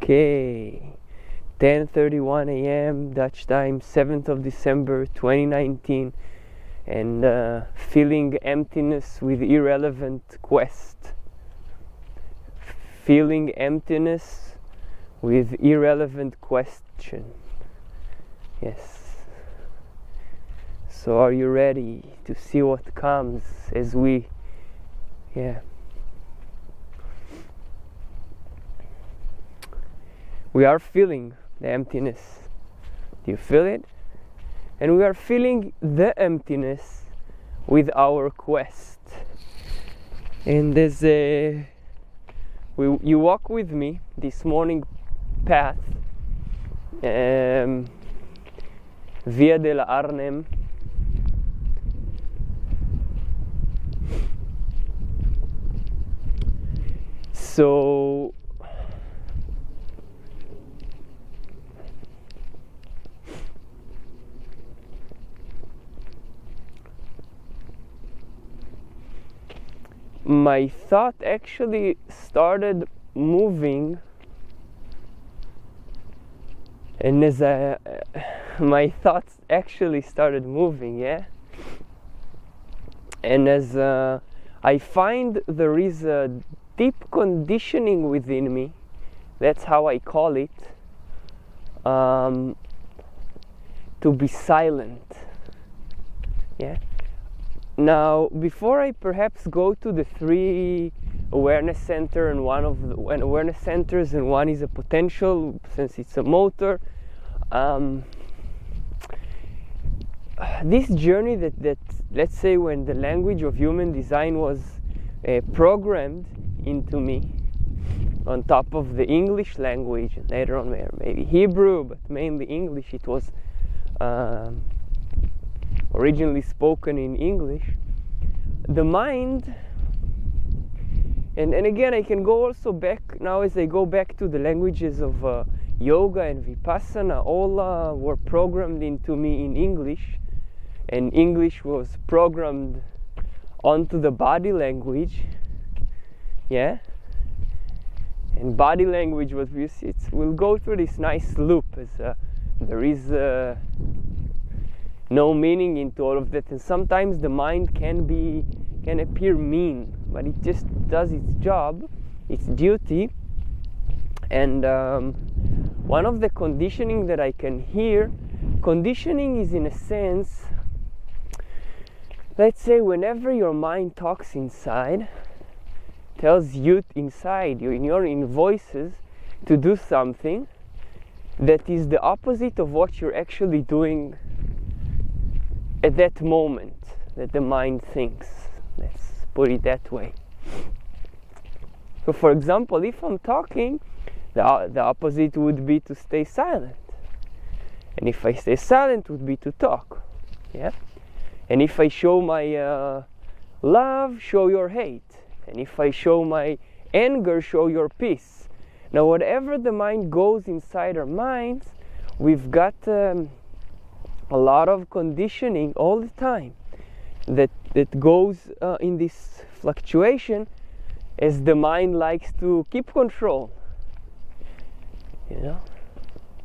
Okay, 10:31 a.m. Dutch time, 7th of December 2019, and feeling emptiness with irrelevant quest. Feeling emptiness with irrelevant question. Yes. So are you ready to see what comes as we, we are feeling the emptiness. Do you feel it? And we are feeling the emptiness with our quest. And there's you walk with me this morning path Via de la Arnhem. So my thought actually started moving, and as my thoughts actually started moving, and as I find there is a deep conditioning within me, that's how I call it, to be silent. Now, before I perhaps go to the three awareness center, and one of the awareness centers, and one is a potential, since it's a motor. This journey that let's say when the language of human design was programmed into me, on top of the English language, and later on maybe Hebrew, but mainly English. It was originally spoken in English. The mind, and again I can go also back now as I go back to the languages of yoga and vipassana, all were programmed into me in English, and English was programmed onto the body language, and body language, what we see, we'll go through this nice loop as there is no meaning into all of that, and sometimes the mind can appear mean, but it just does its job, its duty. And one of the conditioning that I can hear, conditioning is in a sense, let's say whenever your mind talks inside, tells you inside you, in your voices, to do something that is the opposite of what you're actually doing at that moment that the mind thinks. Let's put it that way. So for example, if I'm talking, the opposite would be to stay silent, and if I stay silent would be to talk, and if I show my love, show your hate, and if I show my anger, show your peace. Now whatever the mind goes inside our minds, we've got a lot of conditioning all the time that goes in this fluctuation, as the mind likes to keep control,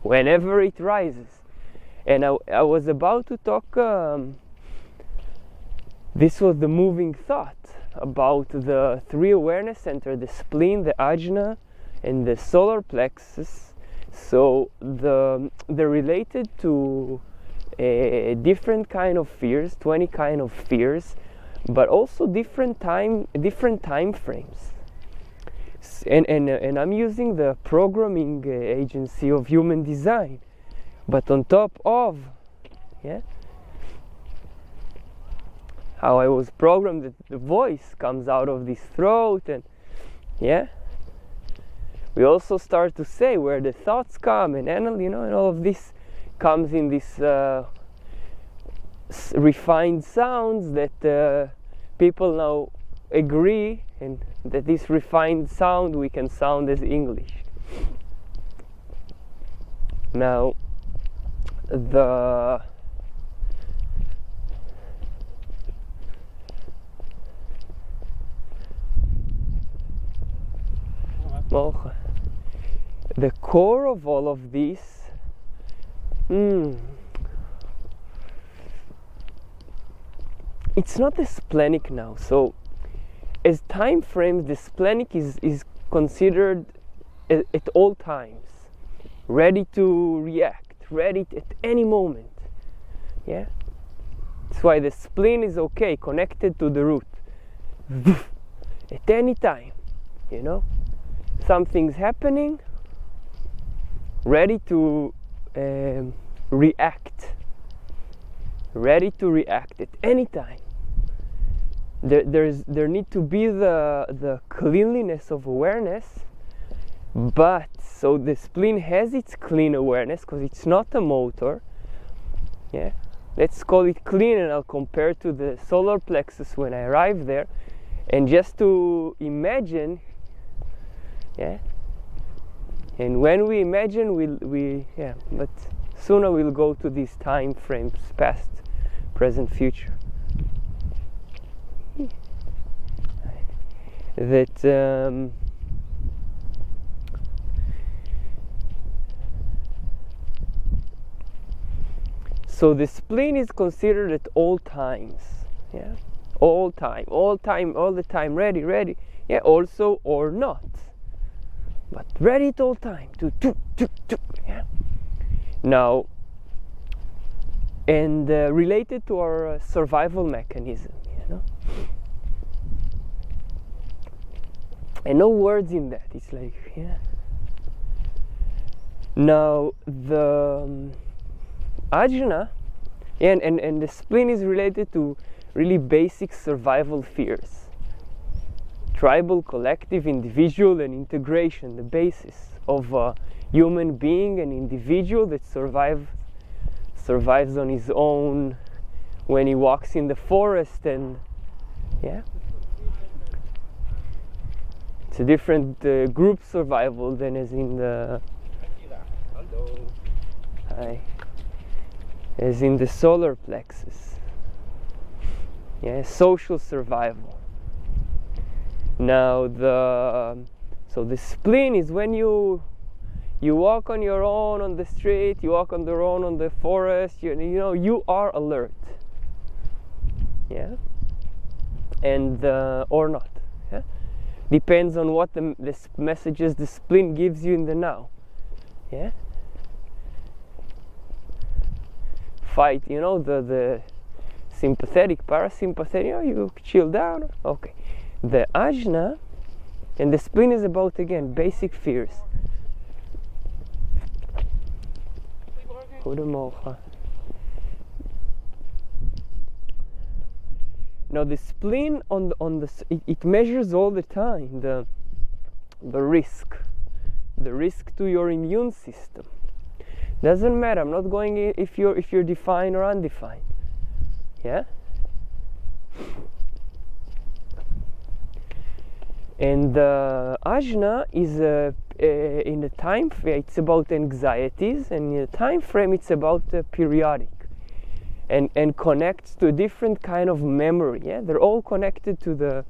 whenever it rises. And I was about to talk, this was the moving thought about the three awareness center, the spleen, the ajna, and the solar plexus. So they're related to different kind of fears, 20 kind of fears, but also different time frames. And I'm using the programming agency of human design, but on top of how I was programmed, that the voice comes out of this throat, and we also start to say where the thoughts come, and and all of this comes in this refined sounds that people now agree, and that this refined sound we can sound as English. Now the core of all of this, it's not the splenic now. So as time frames, the splenic is considered at all times ready to react, ready at any moment. Yeah, that's why the spleen is okay, connected to the root at any time. You know, something's happening, ready to react, at any time. There need to be the cleanliness of awareness, but so the spleen has its clean awareness because it's not a motor. Yeah, let's call it clean, and I'll compare to the solar plexus when I arrive there, and just to imagine. Yeah, and when we imagine, but sooner we'll go to these time frames: past, present, future. That so the spleen is considered at all times. Yeah, all the time, ready. Yeah, also or not, but ready at all time to. Yeah. Now, and related to our survival mechanism, you know. And no words in that. It's like, yeah. Now the ajna, and the spleen is related to really basic survival fears: tribal, collective, individual, and integration. The basis of a human being, an individual that survives on his own when he walks in the forest, and yeah. It's a different group survival than as in the as in the solar plexus. Yeah, social survival. Now so the spleen is when you walk on your own on the street, you walk on your own on the forest. You know you are alert. Yeah, and or not. Yeah. Depends on what the messages the spleen gives you in the now. Yeah. Fight, you know, the sympathetic, parasympathetic, you know, you chill down. Okay. The ajna and the spleen is about, again, basic fears. Goedemorgen. Now the spleen it measures all the time the risk to your immune system. Doesn't matter. I'm not going if you're defined or undefined. Yeah. And the ajna is in the time frame. It's about anxieties, and in the time frame it's about periodic. And connects to a different kind of memory. Yeah, they're all connected to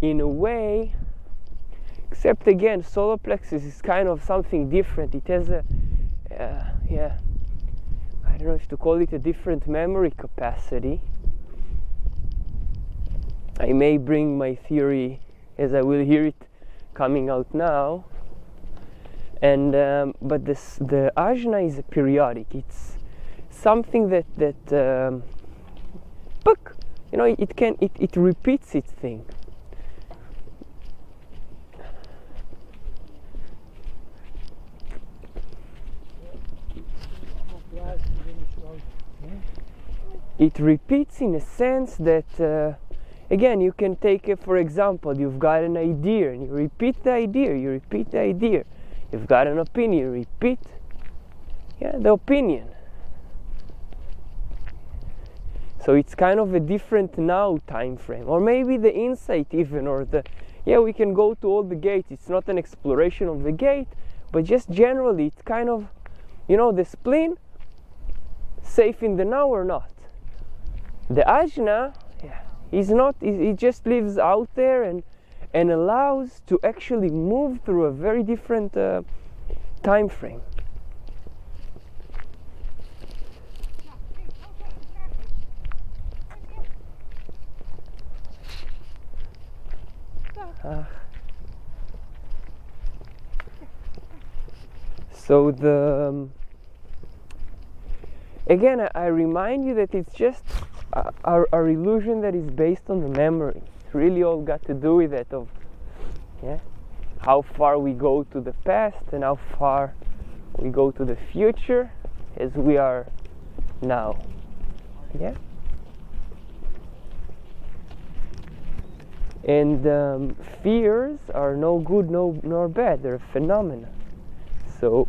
in a way, except again, solar plexus is kind of something different. It has a, I don't know if to call it a different memory capacity. I may bring my theory as I will hear it coming out now. And but the ajna is a periodic. It's something that you know, it repeats its thing. It repeats in a sense that again, you can take it, for example, you've got an idea and you repeat the idea, you've got an opinion, you repeat the opinion. So it's kind of a different now time frame, or maybe the insight even, or we can go to all the gates. It's not an exploration of the gate, but just generally it's kind of, you know, the spleen, safe in the now or not. The ajna, he's not, he just lives out there and allows to actually move through a very different time frame. So again, I remind you that it's just our illusion that is based on the memory. It's really all got to do with that of how far we go to the past and how far we go to the future as we are now. Yeah. And fears are no good nor bad. They're a phenomena. So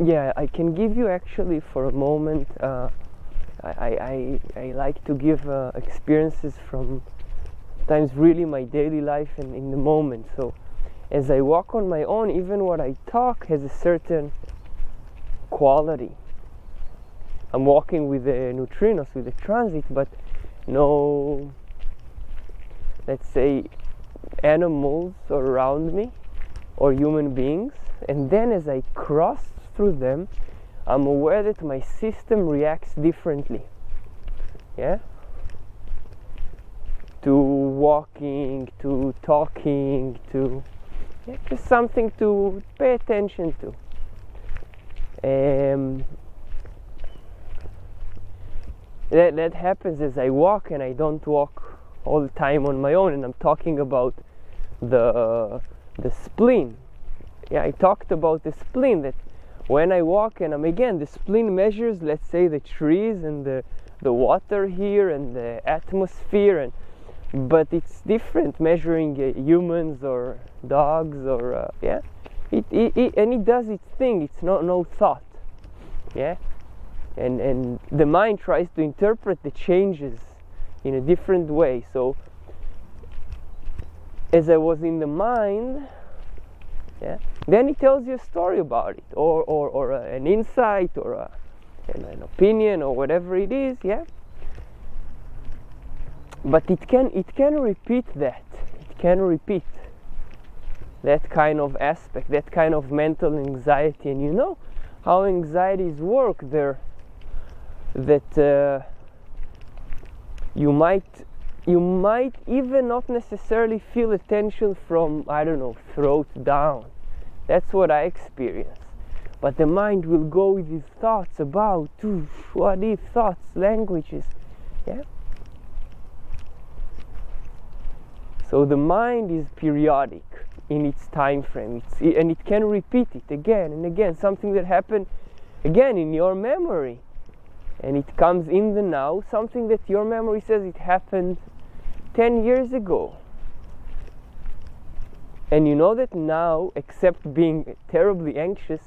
yeah, I can give you actually for a moment. I like to give experiences from times really my daily life and in the moment. So as I walk on my own, even what I talk has a certain quality. I'm walking with the neutrinos, with the transit, but no, let's say, animals are around me or human beings. And then as I cross through them, I'm aware that my system reacts differently. Yeah? To walking, to talking, to just something to pay attention to. That happens as I walk, and I don't walk all the time on my own. And I'm talking about the spleen. Yeah, I talked about the spleen, that when I walk and the spleen measures, let's say, the trees and the water here and the atmosphere, but it's different measuring humans or dogs or and it does its thing. It's no thought. Yeah, and the mind tries to interpret the changes in a different way. So as I was in the mind, then it tells you a story about it, or an insight, or an opinion, or whatever it is. Yeah. But it can repeat that. It can repeat that kind of aspect, that kind of mental anxiety. And you know how anxieties work there. That you might even not necessarily feel a tension from, I don't know, throat down. That's what I experience. But the mind will go with these thoughts about what if, thoughts, languages. Yeah. So the mind is periodic in its time frame, and it can repeat it again and again. Something that happened again in your memory, and it comes in the now. Something that your memory says it happened 10 years ago. And you know that now, except being terribly anxious,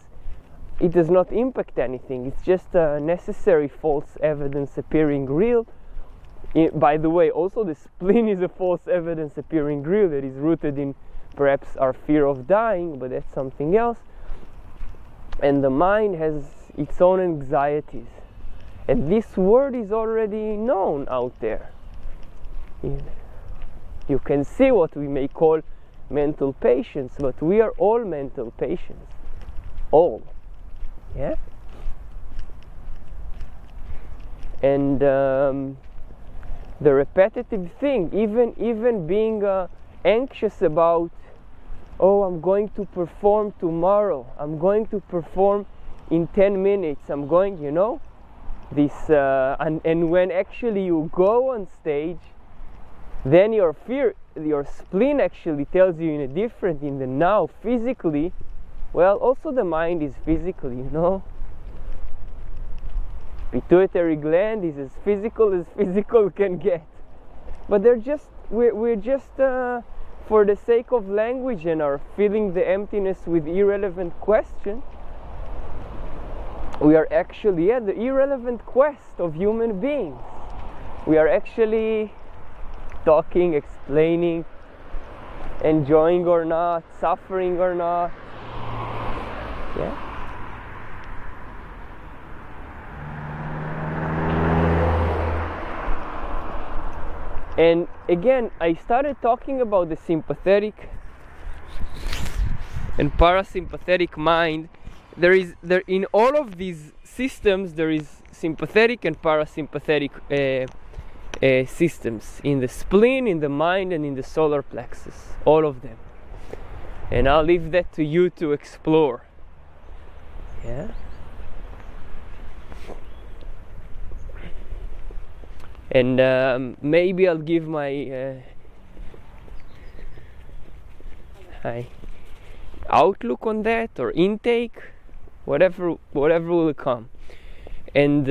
it does not impact anything. It's just a necessary false evidence appearing real. By the way, also the spleen is a false evidence appearing real that is rooted in perhaps our fear of dying, but that's something else. And the mind has its own anxieties. And this word is already known out there. You can see what we may call mental patients, but we are all mental patients. All. Yeah? And the repetitive thing, even being anxious about, I'm going to perform tomorrow, I'm going to perform in 10 minutes, I'm going, this, and when actually you go on stage, then your spleen actually tells you in the now, physically, well, also the mind is physical, Pituitary gland is as physical can get. But they're just we're just for the sake of language and are filling the emptiness with irrelevant questions. We are actually the irrelevant quest of human beings. We are actually talking, explaining, enjoying or not, suffering or not. Yeah. And again, I started talking about the sympathetic and parasympathetic mind. There in all of these systems there is sympathetic and parasympathetic systems in the spleen, in the mind, and in the solar plexus, all of them. And I'll leave that to you to explore. Yeah. And maybe I'll give my outlook on that, or intake, whatever will come. And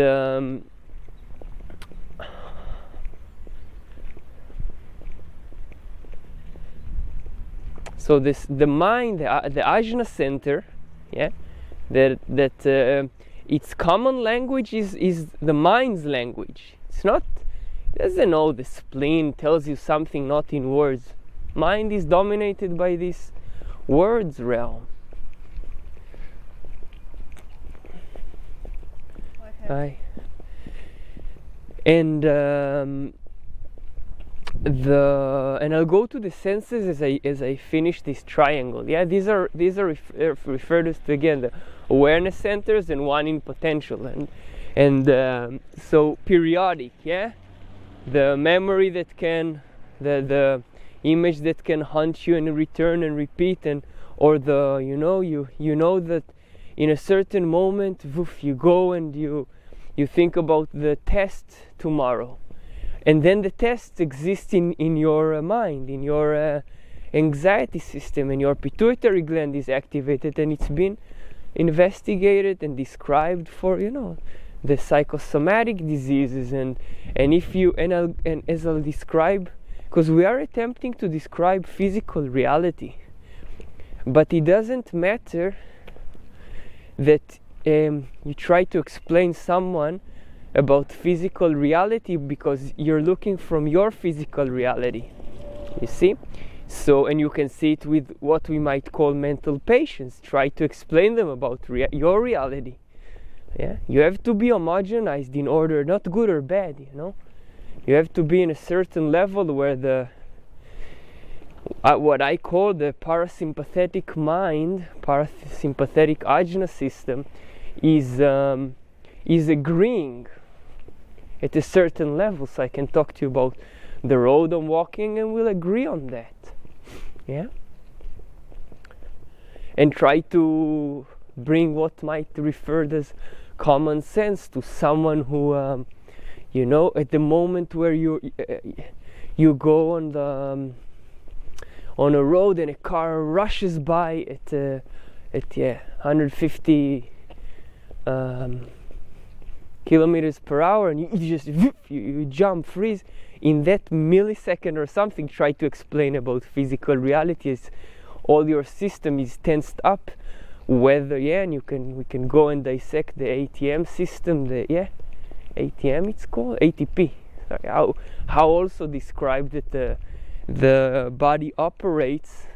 so the mind, the ajna center, yeah, that its common language is the mind's language. It's not. It doesn't know the spleen tells you something not in words. Mind is dominated by this words realm. Okay. And I'll go to the senses as I finish this triangle. Yeah, these are referred to again the awareness centers and one in potential, and so periodic. Yeah. The memory that can, the image that can haunt you and return and repeat, and or the you know that in a certain moment, woof, you go and you think about the test tomorrow, and then the test exists in your mind, in your anxiety system, and your pituitary gland is activated, and it's been investigated and described for the psychosomatic diseases, and if you and as I'll describe, because we are attempting to describe physical reality, but it doesn't matter that you try to explain someone about physical reality because you're looking from your physical reality, you see. So, and you can see it with what we might call mental patients. Try to explain them about your reality. Yeah, you have to be homogenized in order, not good or bad, You have to be in a certain level where the what I call the parasympathetic mind, parasympathetic ajna system, is agreeing at a certain level. So I can talk to you about the road I'm walking, and we'll agree on that. Yeah, and try to bring what might be referred as common sense to someone who, at the moment where you go on a road and a car rushes by at 150 kilometers per hour, and you jump, freeze in that millisecond or something. Try to explain about physical reality as all your system is tensed up. Whether and we can go and dissect the ATM system, ATM it's called ATP. Sorry, how also described that the body operates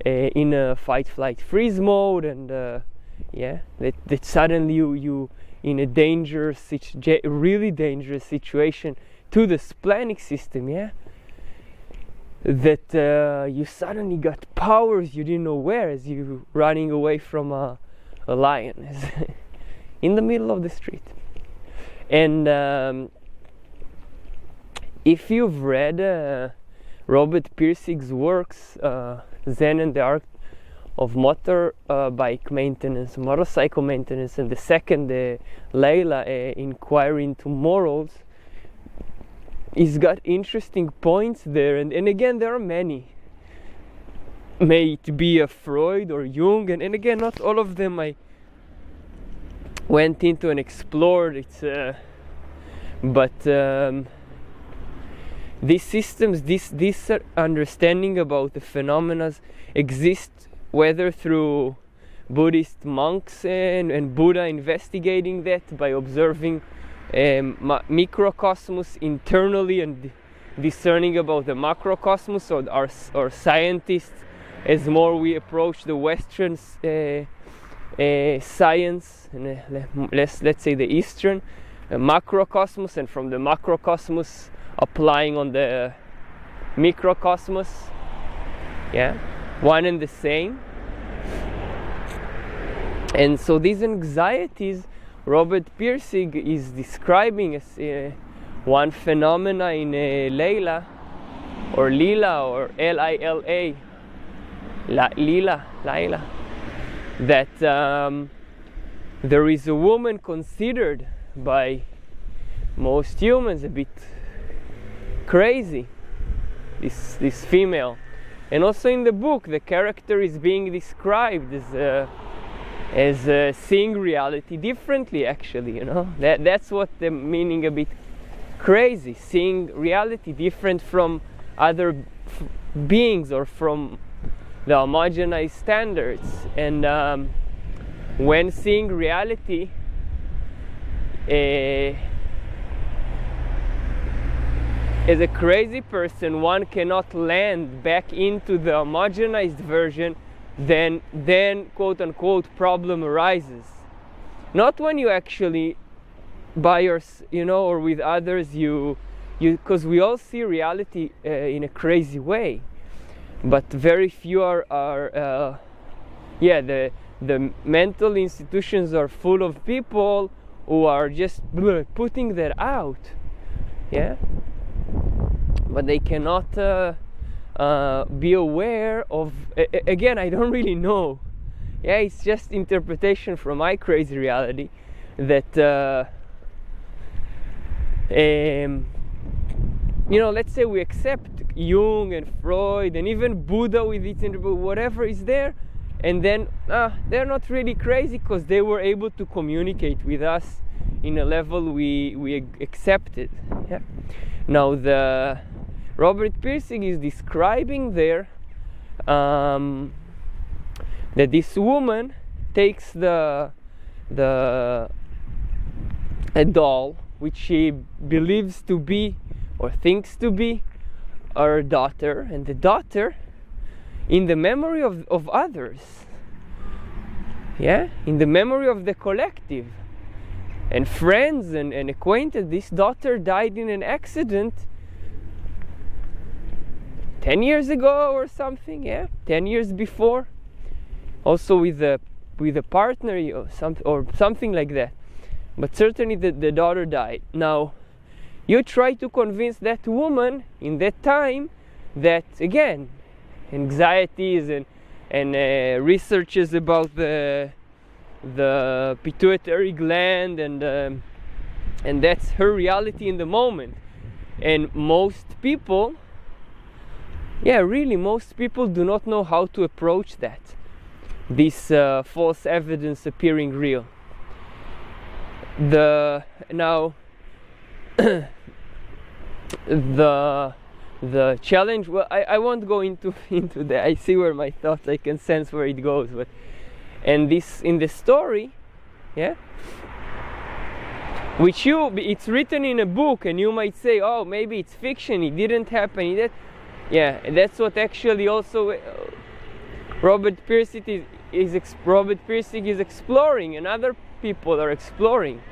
in a fight, flight, freeze mode, and that suddenly you in a really dangerous situation to the splenic system, that you suddenly got powers you didn't know where, as you running away from a lion in the middle of the street. And if you've read Robert Pirsig's works, Zen and the Art of Motorcycle Maintenance, and the second, Layla, Inquiry into Morals, he's got interesting points there, and again there are many. May it be a Freud or Jung, and again not all of them I went into and explored. But these systems, this understanding about the phenomena exist, whether through Buddhist monks and Buddha investigating that by observing microcosmos internally and discerning about the macrocosmos, or scientists, as more we approach the Western science, and let's say the Eastern macrocosmos, and from the macrocosmos applying on the microcosmos, one and the same. And so these anxieties Robert Pirsig is describing as one phenomena in Lila, or Lila, Lila, that there is a woman considered by most humans a bit crazy, this female. And also in the book, the character is being described as seeing reality differently, actually, that's what the meaning a bit crazy, seeing reality different from other beings or from the homogenized standards. And when seeing reality as a crazy person, one cannot land back into the homogenized version, then quote unquote problem arises. Not when you actually by or with others, you because we all see reality in a crazy way, but very few are the mental institutions are full of people who are just putting that out, but they cannot be aware of, again, I don't really know, it's just interpretation from my crazy reality, that let's say we accept Jung and Freud and even Buddha with its whatever is there, and then they're not really crazy because they were able to communicate with us in a level we accepted. Now the Robert Pirsig is describing there that this woman takes a doll which she believes to be or thinks to be her daughter, and the daughter, in the memory of others, in the memory of the collective and friends and acquaintances, this daughter died in an accident 10 years ago or something, 10 years before, also with a partner or something like that, but certainly the daughter died. Now you try to convince that woman in that time that, again, anxieties and researches about the pituitary gland and that's her reality in the moment. And most people, most people do not know how to approach that, this false evidence appearing real. The challenge, well, I won't go into that. I see where my thoughts, I can sense where it goes, but and this in the story, which it's written in a book, and you might say, oh, maybe it's fiction, it didn't happen. And that's what actually also Robert Pirsig is exploring, and other people are exploring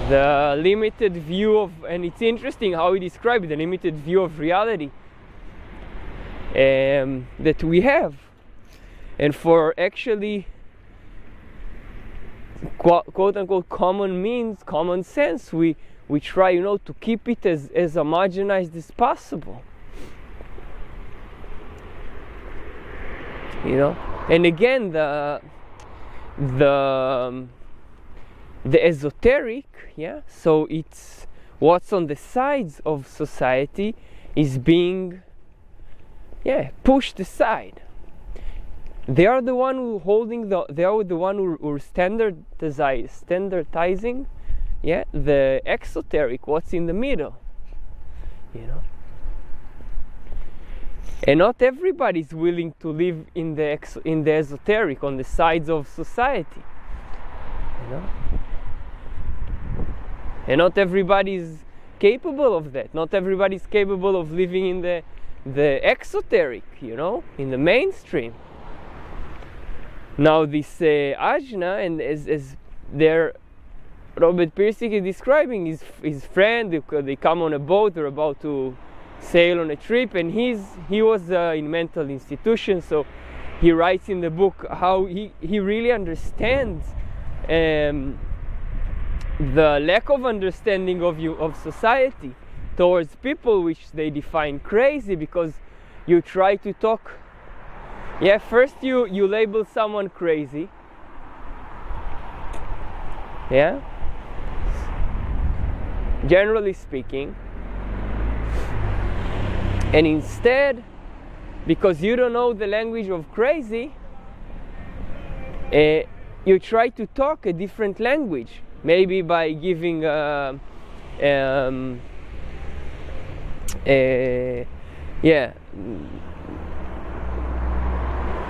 the limited view of, and it's interesting how he described the limited view of reality that we have. And for actually quote unquote common sense, we try to keep it as homogenized as possible, and again the esoteric, so it's what's on the sides of society is being pushed aside. They are the one who they are the one who are standardizing the exoteric, what's in the middle, you know. And not everybody is willing to live in the esoteric, on the sides of society, you know. And not everybody is capable of that. Not everybody is capable of living in the exoteric, you know, in the mainstream. Now this Ajna, and as there Robert Pirsig is describing his friend, they come on a boat, they're about to sail on a trip, and he was in mental institution, so he writes in the book how he really understands the lack of understanding of society towards people which they define crazy, because you try to talk, first you label someone crazy, generally speaking, and instead, because you don't know the language of crazy, you try to talk a different language, maybe by giving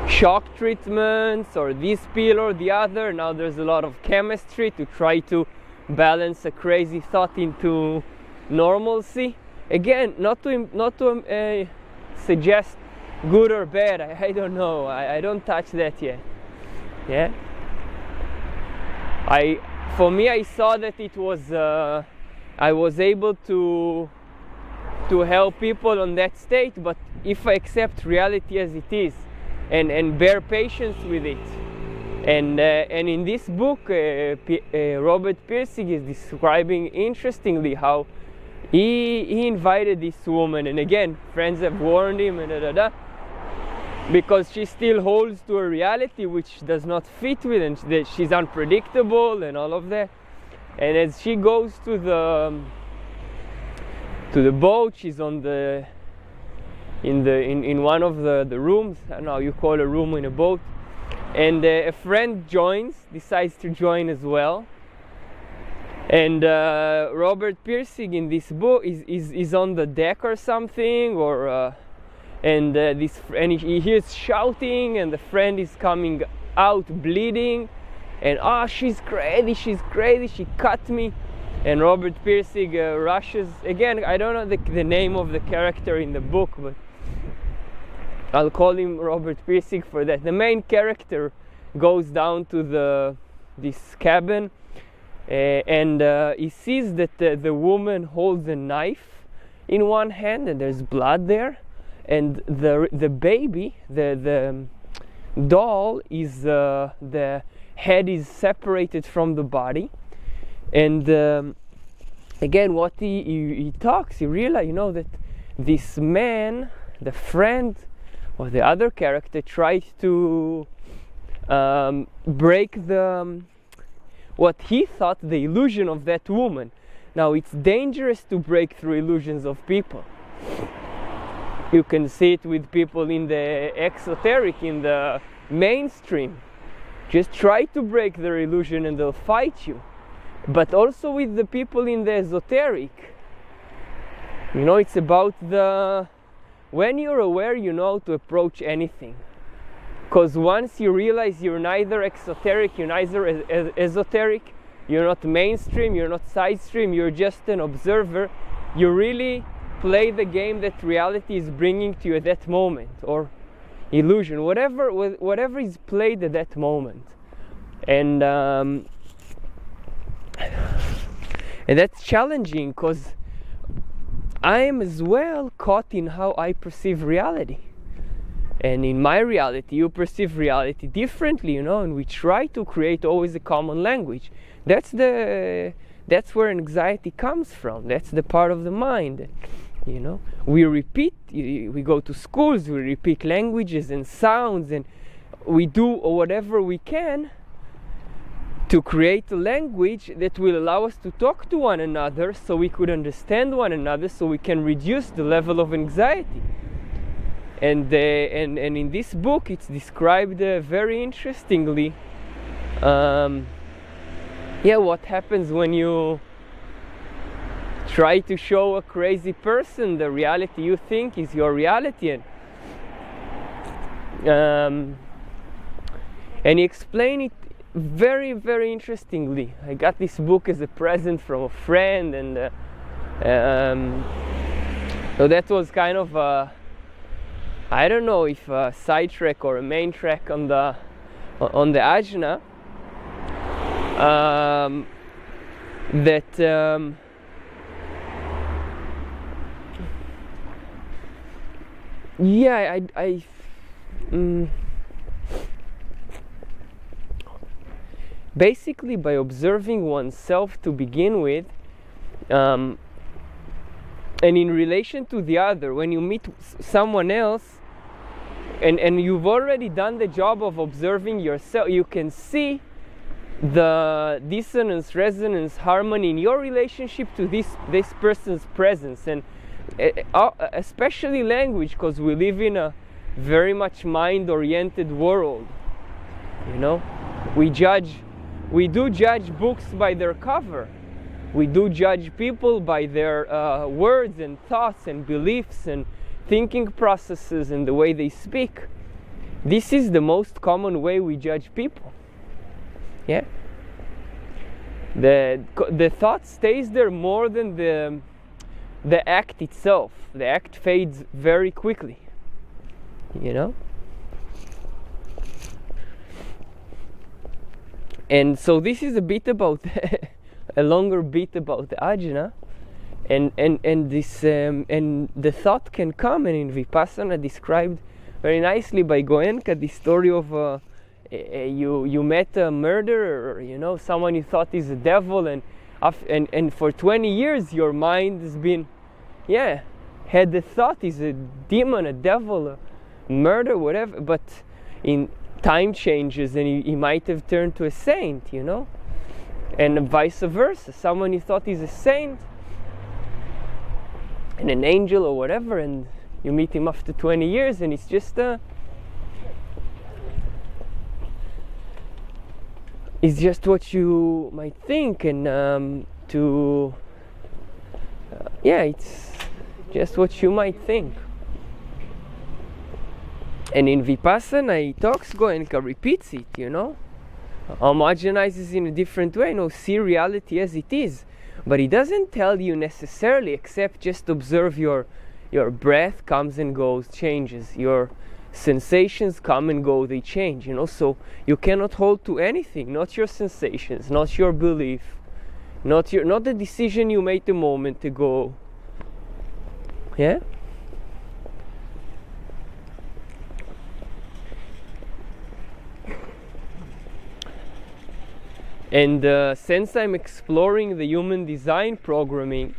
shock treatments, or this pill or the other. Now there's a lot of chemistry to try to balance a crazy thought into normalcy. Again, not to suggest good or bad. I don't know. I don't touch that yet. For me, I saw that it was I was able to help people on that state, but if I accept reality as it is and bear patience with it, and in this book Robert Pirsig is describing interestingly how he invited this woman, and again friends have warned him and because she still holds to a reality which does not fit with, and that she's unpredictable and all of that. And as she goes to the boat, she's on in one of the rooms. I don't know how you call a room in a boat, and a friend decides to join as well. And Robert Pirsig in this book is on the deck or something, or and he hears shouting, and the friend is coming out bleeding, and she's crazy, she cut me. And Robert Pirsig rushes again. I don't know the name of the character in the book, but I'll call him Robert Pirsig for that. The main character goes down to this cabin, and he sees that the woman holds a knife in one hand, and there's blood there. And the baby, the doll, is the head is separated from the body. And again, what he talks, he realizes, that this man, the friend of the other character, tried to break what he thought the illusion of that woman. Now, it's dangerous to break through illusions of people. You can see it with people in the exoteric, in the mainstream. Just try to break their illusion and they'll fight you. But also with the people in the esoteric. It's about when you're aware, you know how to approach anything. Because once you realize you're neither exoteric, you're neither esoteric, you're not mainstream, you're not side stream, you're just an observer, you really play the game that reality is bringing to you at that moment, or illusion, whatever is played at that moment. And that's challenging, because I am as well caught in how I perceive reality. And in my reality, you perceive reality differently, and we try to create always a common language. That's where anxiety comes from. That's the part of the mind. We repeat, we go to schools, we repeat languages and sounds, and we do whatever we can to create a language that will allow us to talk to one another, so we could understand one another, so we can reduce the level of anxiety. And in this book, it's described very interestingly. What happens when you try to show a crazy person the reality you think is your reality. And he explained it very, very interestingly. I got this book as a present from a friend, and so that was kind of a, I don't know if a sidetrack or a main track on the ajna. Basically, by observing oneself to begin with, and in relation to the other, when you meet someone else, and you've already done the job of observing yourself, you can see the dissonance, resonance, harmony in your relationship to this person's presence, and especially language, because we live in a very much mind-oriented world. You know, we do judge books by their cover. We do judge people by their words and thoughts and beliefs and thinking processes and the way they speak. This is the most common way we judge people. Yeah. The thought stays there more than the act itself. The act fades very quickly. You know? And so this is a bit about a longer bit about the ajna, and this and the thought can come, and in Vipassana described very nicely by Goenka, the story of you met a murderer, you know, someone you thought is a devil, and for 20 years your mind has been, had the thought is a demon, a devil, a murder, whatever, but in time changes and he might have turned to a saint, you know, and vice versa. Someone you thought is a saint and an angel or whatever, and you meet him after 20 years and it's just it's just what you might think, and it's just what you might think. And in Vipassana he talks, Goenka repeats it, you know, homogenizes in a different way. No, see reality as it is, but he doesn't tell you necessarily, except just observe your breath comes and goes, changes, your sensations come and go, they change, you know. So you cannot hold to anything, not your sensations, not your belief, not the decision you made a moment ago. Yeah. And since I'm exploring the human design programming,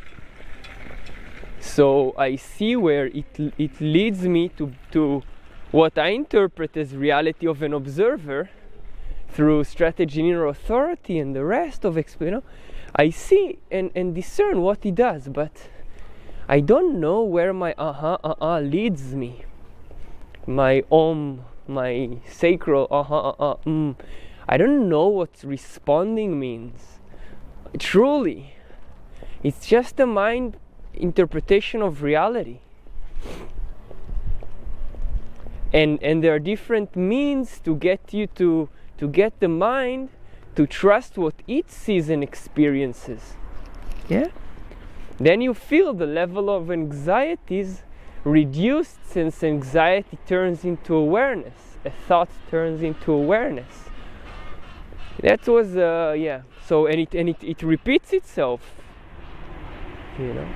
so I see where it leads me to what I interpret as reality of an observer through strategy, inner authority, and the rest of I see and discern what he does, but I don't know where my leads me. My my sacral I don't know what responding means. Truly, it's just a mind interpretation of reality. And there are different means to get you to get the mind to trust what it sees and experiences. Yeah? Then you feel the level of anxieties reduced, since anxiety turns into awareness. A thought turns into awareness. That was so and it repeats itself, you know.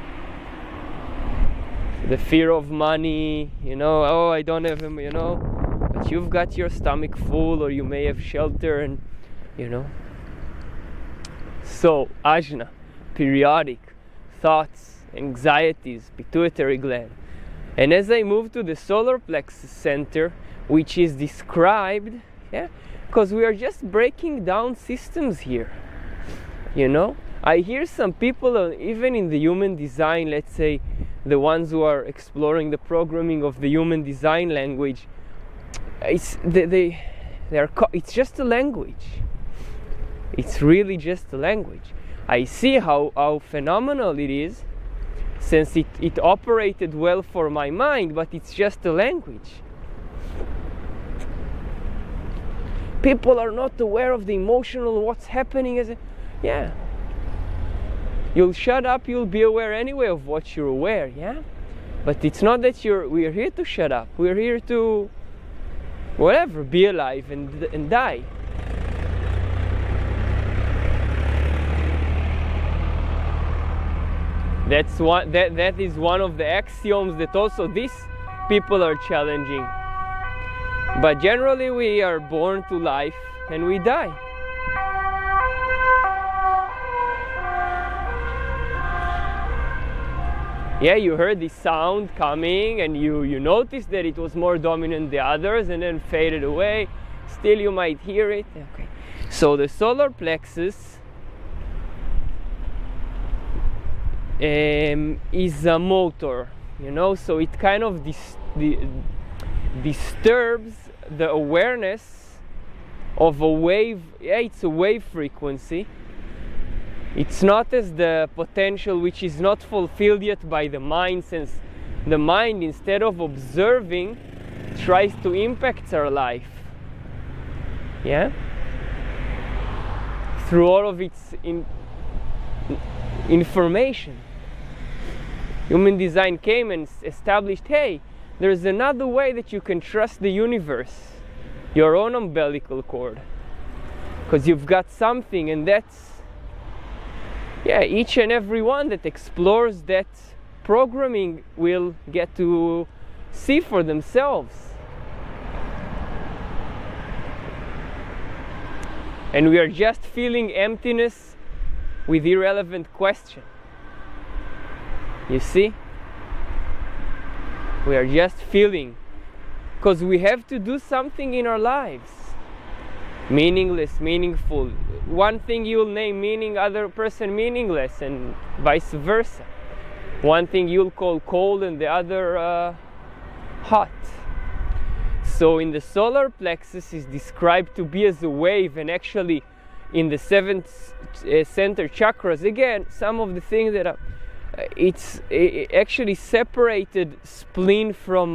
The fear of money, you know, oh, I don't have him, you know, but you've got your stomach full, or you may have shelter, and you know. So ajna, periodic thoughts, anxieties, pituitary gland. And as I move to the solar plexus center, which is described, because we are just breaking down systems here, you know. I hear some people, even in the human design, let's say the ones who are exploring the programming of the human design language, it's just a language. It's really just a language. I see how phenomenal it is, since it operated well for my mind, but it's just a language. People are not aware of the emotional, what's happening. Yeah. You'll shut up, you'll be aware anyway of what you're aware, yeah? But it's not that we're here to shut up. We're here to, whatever, be alive and die. That is one of the axioms that also these people are challenging. But generally we are born to life and we die. Yeah, you heard this sound coming and you noticed that it was more dominant than the others and then faded away. Still you might hear it. Okay. So the solar plexus is a motor, so it kind of disturbs the awareness of a wave. Yeah, it's a wave frequency. It's not as the potential which is not fulfilled yet by the mind, since the mind, instead of observing, tries to impact our life. Yeah? Through all of its information. Human design came and established, hey, there's another way that you can trust the universe, your own umbilical cord. Because you've got something, and that's, yeah, each and every one that explores that programming will get to see for themselves. And we are just feeling emptiness with irrelevant question. You see? We are just feeling, because we have to do something in our lives. Meaningless, meaningful. One thing you'll name meaning, other person meaningless, and vice versa. One thing you'll call cold and the other hot. So in the solar plexus is described to be as a wave, and actually in the seventh center chakras, again, some of the things that are, it's actually separated spleen from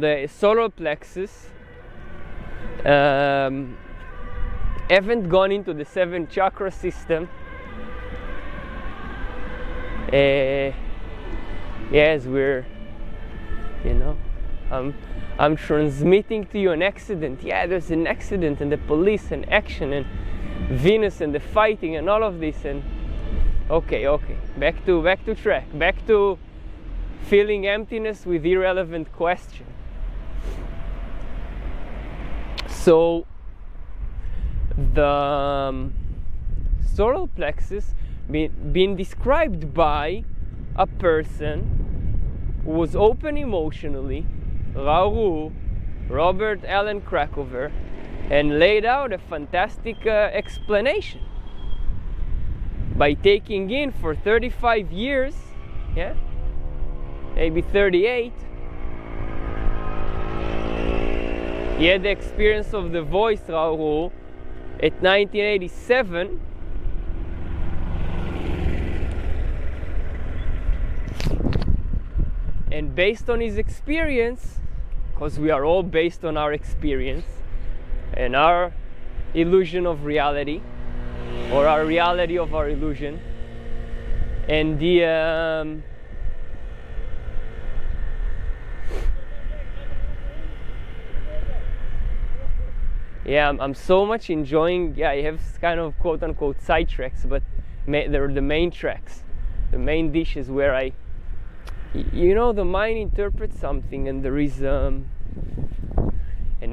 the solar plexus. Haven't gone into the 7 chakra system. Yes, we're, I'm transmitting to you an accident. Yeah, there's an accident, and the police and action and Venus and the fighting and all of this. And okay, back to track, back to feeling emptiness with irrelevant question. So the solar plexus being described by a person who was open emotionally, Robert Allen Krakover, and laid out a fantastic explanation by taking in for 35 years, yeah, maybe 38. He had the experience of the voice, Raoul, at 1987. And based on his experience, because we are all based on our experience and our illusion of reality, or our reality of our illusion, and the yeah, I'm so much enjoying. Yeah, I have kind of quote-unquote side tracks, but they're the main tracks. The main dish is where the mind interprets something, and there is an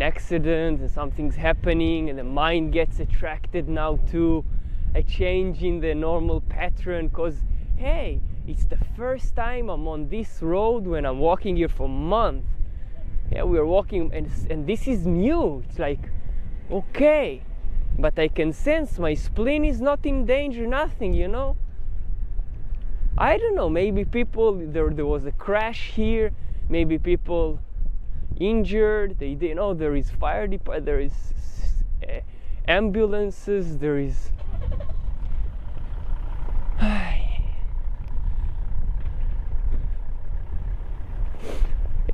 accident, and something's happening, and the mind gets attracted now to a change in the normal pattern, because, hey, it's the first time I'm on this road when I'm walking here for a month. Yeah, we are walking, and this is new. It's like, okay, but I can sense my spleen is not in danger, nothing, I don't know, maybe people, there was a crash here, maybe people injured, there is fire department, there is ambulances, there is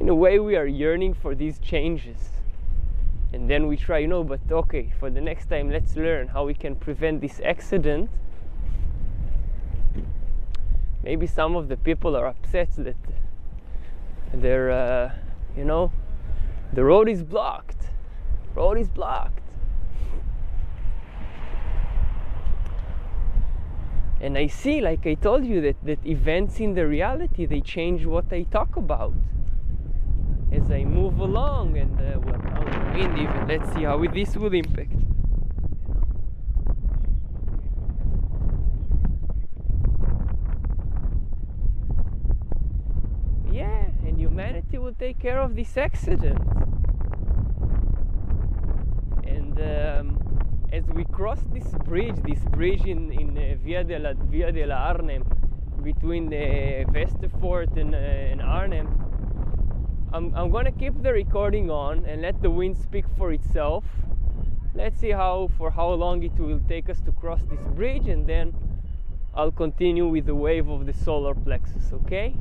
in a way we are yearning for these changes. And then we try, but okay, for the next time, let's learn how we can prevent this accident. Maybe some of the people are upset that they're, the road is blocked. Road is blocked. And I see, like I told you, that events in the reality, they change what I talk about as I move along. And now the wind even, let's see how this will impact. Yeah, and humanity will take care of this accident. And as we cross this bridge in Via della Arnhem, between Westerfort and Arnhem, I'm gonna keep the recording on and let the wind speak for itself. Let's see for how long it will take us to cross this bridge, and then I'll continue with the wave of the solar plexus, okay?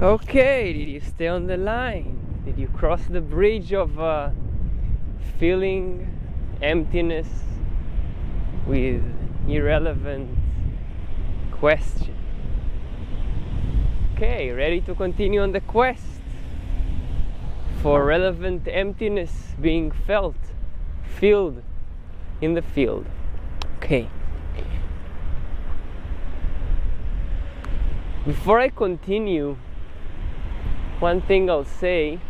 Okay, did you stay on the line? Did you cross the bridge of feeling emptiness with irrelevant question? Okay, ready to continue on the quest for relevant emptiness being felt, filled in the field. Okay. Before I continue, one thing I'll say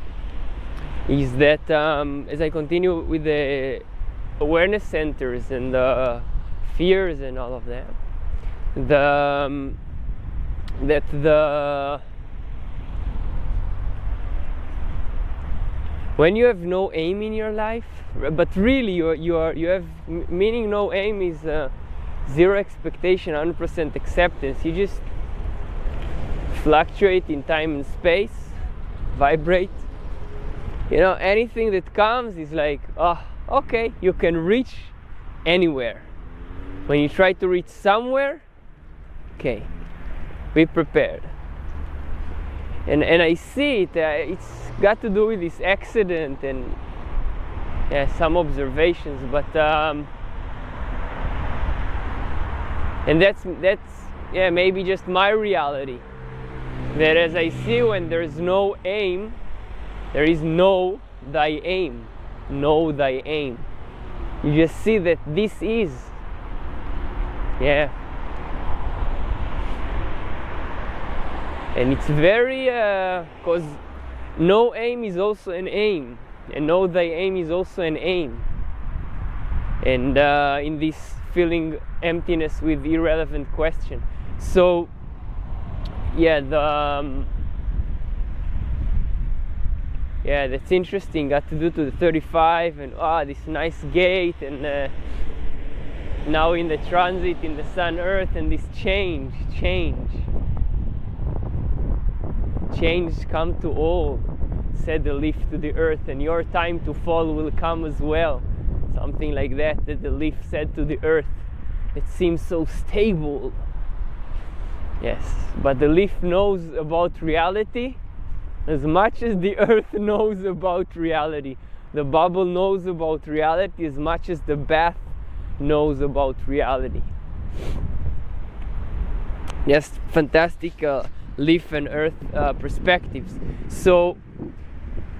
is that as I continue with the awareness centers and the fears and all of that, when you have no aim in your life, but really you have, meaning no aim is zero expectation, 100% acceptance. You just fluctuate in time and space, vibrate. You know, anything that comes is like, oh, okay, you can reach anywhere. When you try to reach somewhere, okay, be prepared. And I see it, it's got to do with this accident and some observations, but and that's maybe just my reality. That as I see, when there is no aim, there is no thy aim. Know thy aim. You just see that this is. And it's very, because no aim is also an aim. And know thy aim is also an aim. And in this feeling emptiness with irrelevant question. So, that's interesting. Got to do to the 35 and this nice gate, and now in the transit in the sun earth, and this change come to all, said the leaf to the earth, and your time to fall will come as well. Something like that the leaf said to the earth. It seems so stable. Yes, but the leaf knows about reality as much as the earth knows about reality. The bubble knows about reality as much as the bath knows about reality. Yes, fantastic leaf and earth perspectives. So,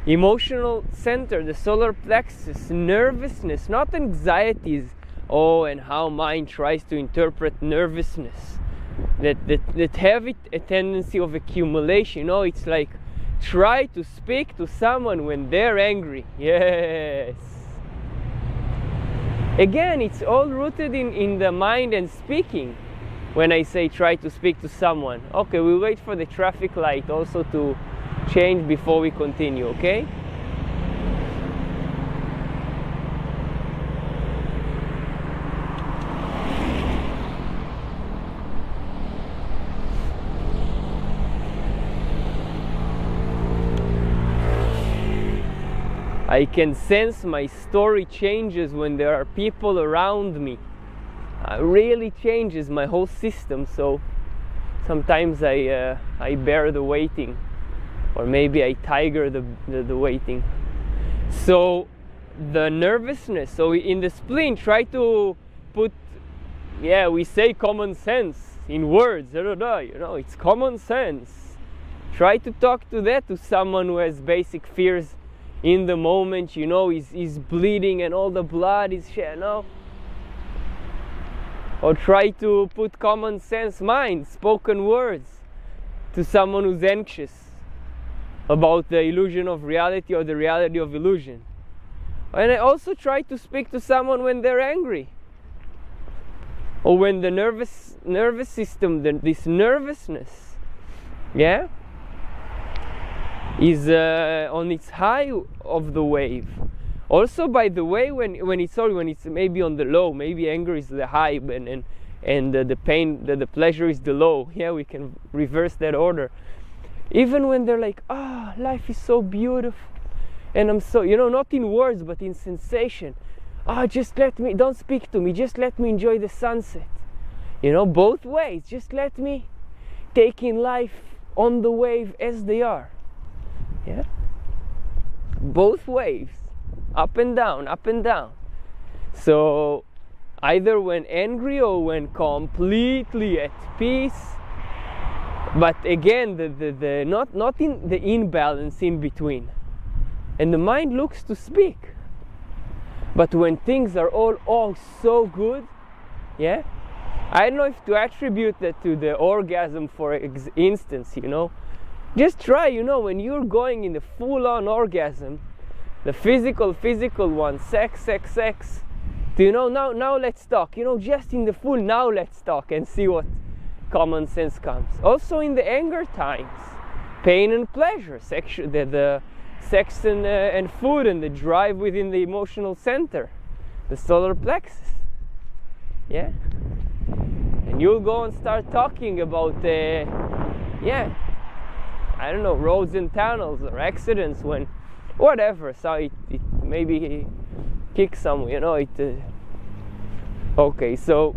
emotional center, the solar plexus, nervousness, not anxieties. And how mind tries to interpret nervousness. That have it a tendency of accumulation. It's like, try to speak to someone when they're angry. Yes. Again, it's all rooted in the mind and speaking. When I say try to speak to someone. Okay, we'll wait for the traffic light also to change before we continue, okay? I can sense my story changes when there are people around me. Really changes my whole system. So sometimes I bear the waiting, or maybe I tiger the waiting. So the nervousness. So in the spleen, try to put, we say common sense in words. It's common sense. Try to talk to someone who has basic fears. In the moment, he's bleeding and all the blood is or try to put common sense mind, spoken words to someone who's anxious about the illusion of reality or the reality of illusion. And I also try to speak to someone when they're angry, or when the nervous system, this nervousness, is on its high of the wave. Also, by the way, when it's maybe on the low, maybe anger is the high, and the pain, the pleasure is the low. We can reverse that order. Even when they're like, life is so beautiful, and I'm so, not in words but in sensation. Just don't speak to me. Just let me enjoy the sunset. Both ways. Just let me take in life on the wave as they are. Yeah? Both waves, up and down, up and down. So either when angry or when completely at peace. But again, the not in the imbalance in between. And the mind looks to speak. But when things are all so good, yeah, I don't know if to attribute that to the orgasm, for instance, you know. Just try, you know, when you're going in the full-on orgasm, the physical one, sex, to, you know, now let's talk, you know, just in the full, now let's talk and see what common sense comes. Also in the anger times, pain and pleasure, the sex and food and the drive within the emotional center, the solar plexus. Yeah? And you'll go and start talking about, yeah, I don't know, roads and tunnels or accidents when, whatever, so it maybe kicks some, you know, okay, so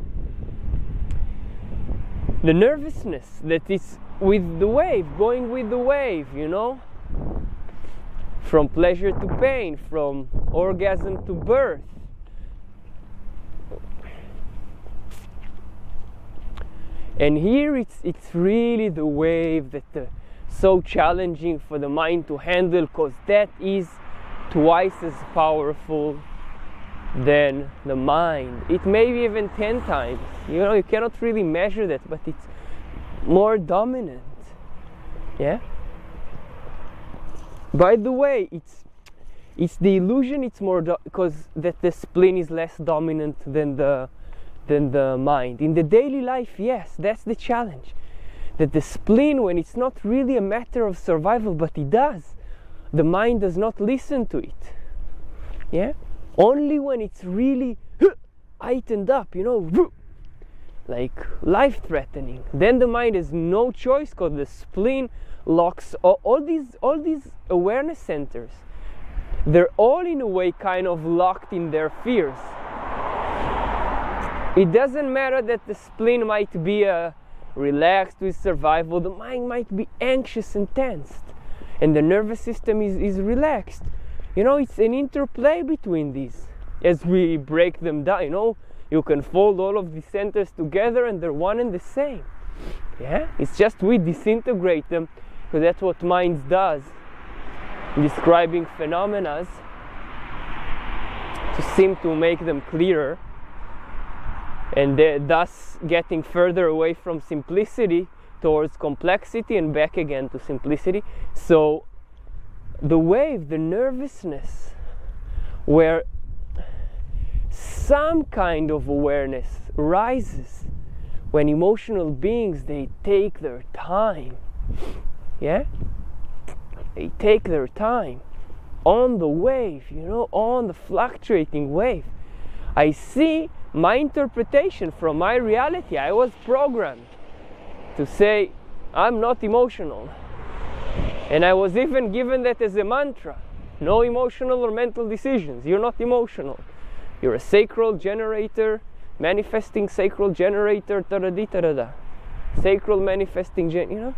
the nervousness that is with the wave, going with the wave, you know, from pleasure to pain, from orgasm to birth. And here it's really the wave that so challenging for the mind to handle, because that is twice as powerful than the mind. It may be even 10 times. You know, you cannot really measure that, but it's more dominant. Yeah? By the way, it's the illusion, it's more because that the spleen is less dominant than the mind. In the daily life, yes, that's the challenge. That the spleen, when it's not really a matter of survival, but it does, the mind does not listen to it. Yeah? Only when it's really heightened up, you know, like life-threatening, then the mind has no choice, because the spleen locks all these awareness centers. They're all in a way kind of locked in their fears. It doesn't matter that the spleen might be relaxed with survival, the mind might be anxious and tensed, and the nervous system is relaxed. You know, it's an interplay between these. As we break them down, you know, you can fold all of these centers together and they're one and the same. Yeah? It's just we disintegrate them, because that's what mind does, describing phenomena to seem to make them clearer, and thus getting further away from simplicity towards complexity and back again to simplicity. So the wave, the nervousness, where some kind of awareness rises when emotional beings, they take their time. Yeah? They take their time on the wave, you know, on the fluctuating wave. I see my interpretation from my reality. I was programmed to say, I'm not emotional. And I was even given that as a mantra. No emotional or mental decisions. You're not emotional. You're a sacral generator, manifesting sacral generator, ta-da-di-ta-da-da. Sacral manifesting, you know.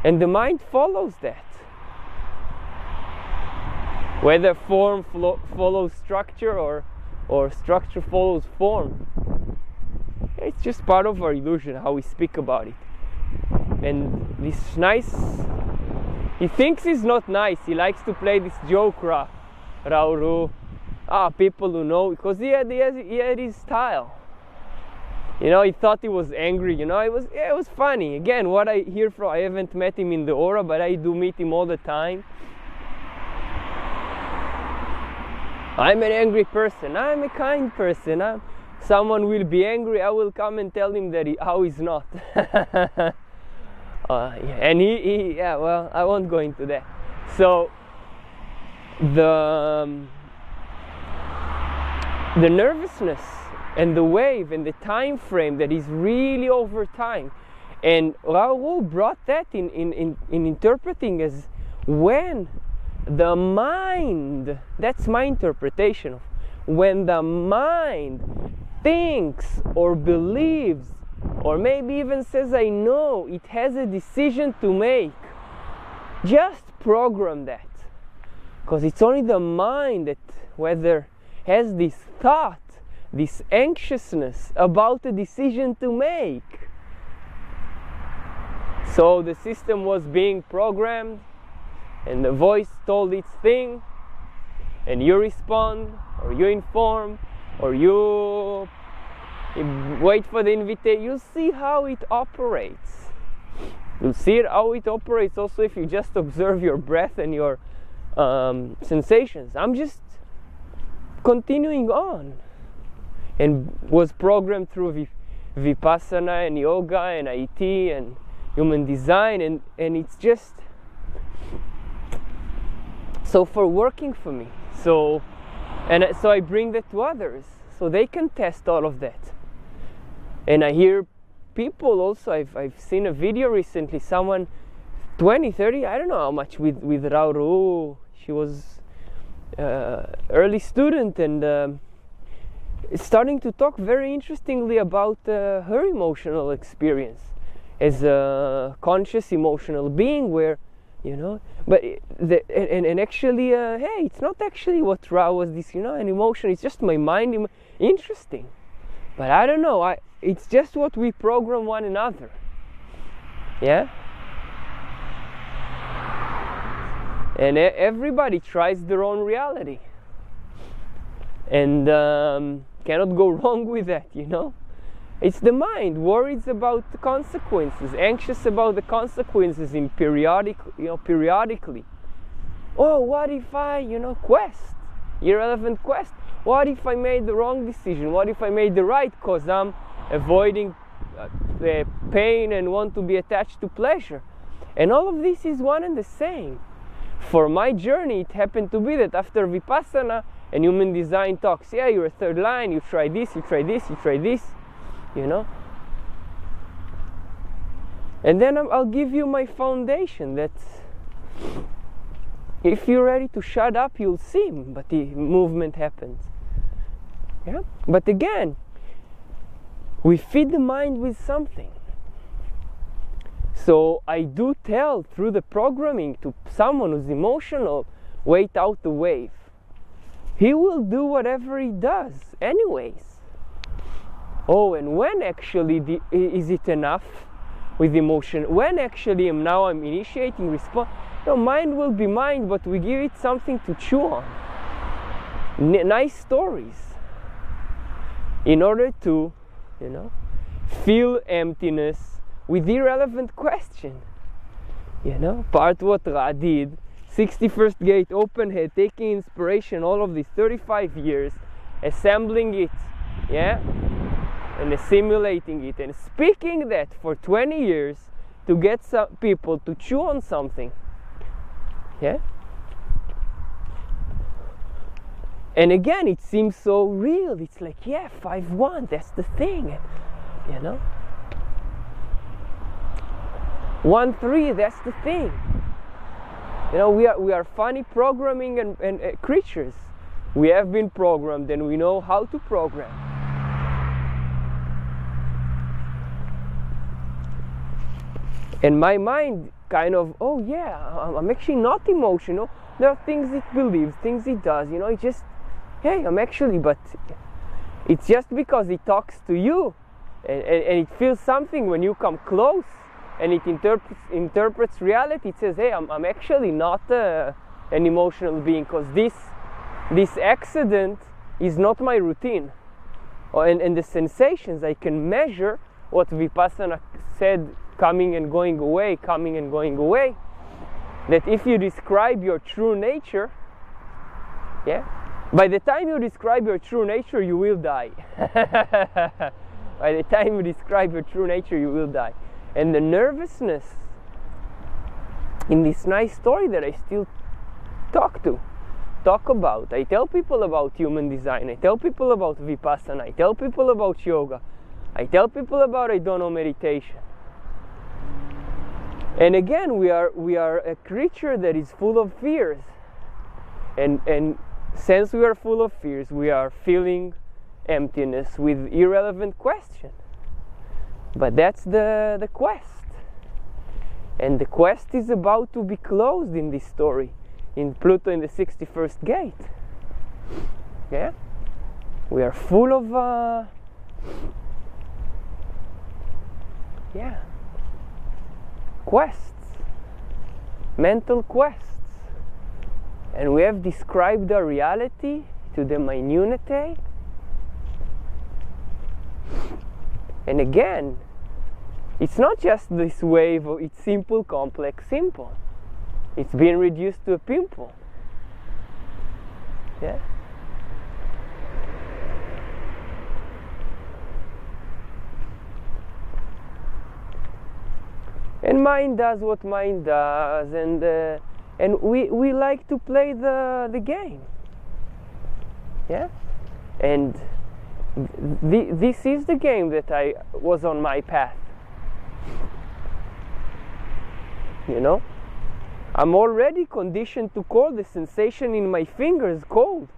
And the mind follows that. Whether form follows structure or structure follows form. It's just part of our illusion, how we speak about it. And this nice, he thinks he's not nice. He likes to play this joke, Rauru. People who know, because he had his style. You know, he thought he was angry. You know, it was funny. Again, what I hear from, I haven't met him in the aura, but I do meet him all the time. I'm an angry person. I'm a kind person. Someone will be angry, I will come and tell him that how he's not. And well, I won't go into that. So the nervousness and the wave and the time frame that is really over time, and Raoul brought that in interpreting as when the mind, that's my interpretation of when the mind thinks or believes or maybe even says I know, it has a decision to make. Just program that. Because it's only the mind that whether has this thought, this anxiousness about a decision to make. So the system was being programmed, and the voice told its thing, and you respond, or you inform, or you wait for the invitation. You'll see how it operates. You'll see how it operates also if you just observe your breath and your sensations. I'm just continuing on, and was programmed through Vipassana and yoga and IT and human design, and it's just so for working for me. So I bring that to others so they can test all of that. And I hear people also, I've seen a video recently, someone 20, 30, I don't know how much with Rauru. She was early student, and starting to talk very interestingly about her emotional experience as a conscious emotional being, where, you know, but and actually, hey, it's not actually what Ra was this, you know, an emotion. It's just my mind. Interesting, but I don't know. It's just what we program one another. Yeah. And everybody tries their own reality, and cannot go wrong with that, you know. It's the mind worried about the consequences, anxious about the consequences in periodically. Oh, what if I, irrelevant quest. What if I made the wrong decision? What if I made the right, because I'm avoiding pain and want to be attached to pleasure? And all of this is one and the same. For my journey, it happened to be that after Vipassana and human design talks, yeah, you're a third line, you try this, you try this, you try this, you know. And then I'll give you my foundation that if you're ready to shut up, you'll see, but the movement happens. Yeah? But again, we feed the mind with something. So I do tell through the programming to someone who's emotional, wait out the wave. He will do whatever he does anyways. Oh, and when actually is it enough with emotion? When actually I'm initiating response? Mind will be mind, but we give it something to chew on. Nice stories. In order to, feel emptiness with irrelevant question. Part what Ra did, 61st gate, open head, taking inspiration, all of these 35 years, assembling it, and assimilating it, and speaking that for 20 years to get some people to chew on something. And again, it seems so real. It's like, 5-1, that's the thing, 1-3, that's the thing. We are funny programming and creatures. We have been programmed, and we know how to program. And my mind kind of, I'm actually not emotional. There are things it believes, things it does, it just, I'm actually, but it's just because it talks to you, and it feels something when you come close, and it interprets reality. It says, I'm actually not an emotional being, because this accident is not my routine. And the sensations, I can measure what Vipassana said, coming and going away, that if you describe your true nature, by the time you describe your true nature, you will die. By the time you describe your true nature, you will die. And the nervousness in this nice story that I still talk about. I tell people about human design. I tell people about Vipassana. I tell people about yoga. I tell people about I don't know meditation. And again, we are a creature that is full of fears. And since we are full of fears, we are feeling emptiness with irrelevant question. But that's the quest. And the quest is about to be closed in this story, in Pluto in the 61st gate. Yeah? We are full of quests, mental quests. And we have described our reality to the minutiae. And again, it's not just this wave of it's simple, complex, simple. It's being reduced to a pimple. Yeah? And mind does what mind does, and we like to play the game. Yeah? And this is the game that I was on my path. You know? I'm already conditioned to call the sensation in my fingers cold.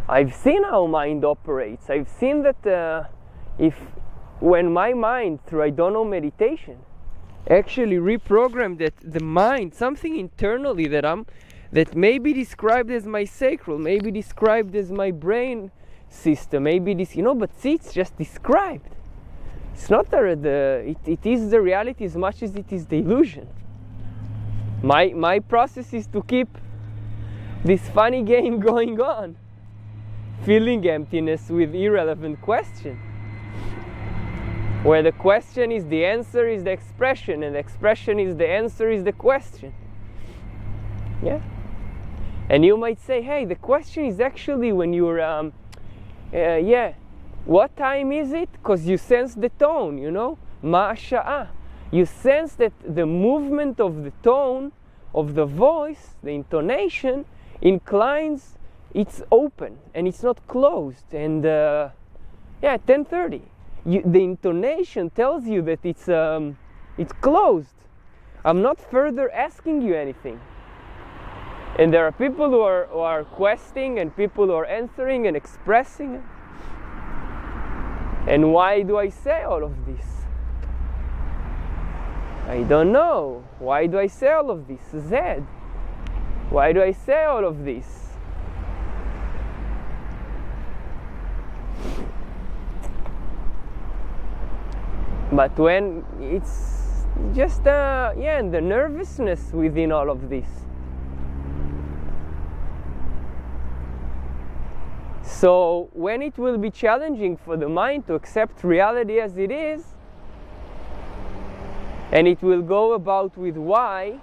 I've seen how mind operates. I've seen that when my mind, through I don't know meditation, actually reprogrammed that the mind, something internally that may be described as my sacral, may be described as my brain system, maybe this, but see, it's just described. It's not it is the reality as much as it is the illusion. My process is to keep this funny game going on, filling emptiness with irrelevant question, where the question is the answer is the expression, and the expression is the answer is the question. Yeah? And you might say, hey, the question is actually when you're, what time is it? Because you sense the tone, Ma'asha'ah. You sense that the movement of the tone, of the voice, the intonation, inclines, it's open and it's not closed. And 10:30. The intonation tells you that it's closed. I'm not further asking you anything. And there are people who are questing, and people who are answering and expressing. And why do I say all of this? I don't know. Why do I say all of this? Zed. Why do I say all of this? But when it's just and the nervousness within all of this. So when it will be challenging for the mind to accept reality as it is, and it will go about with why,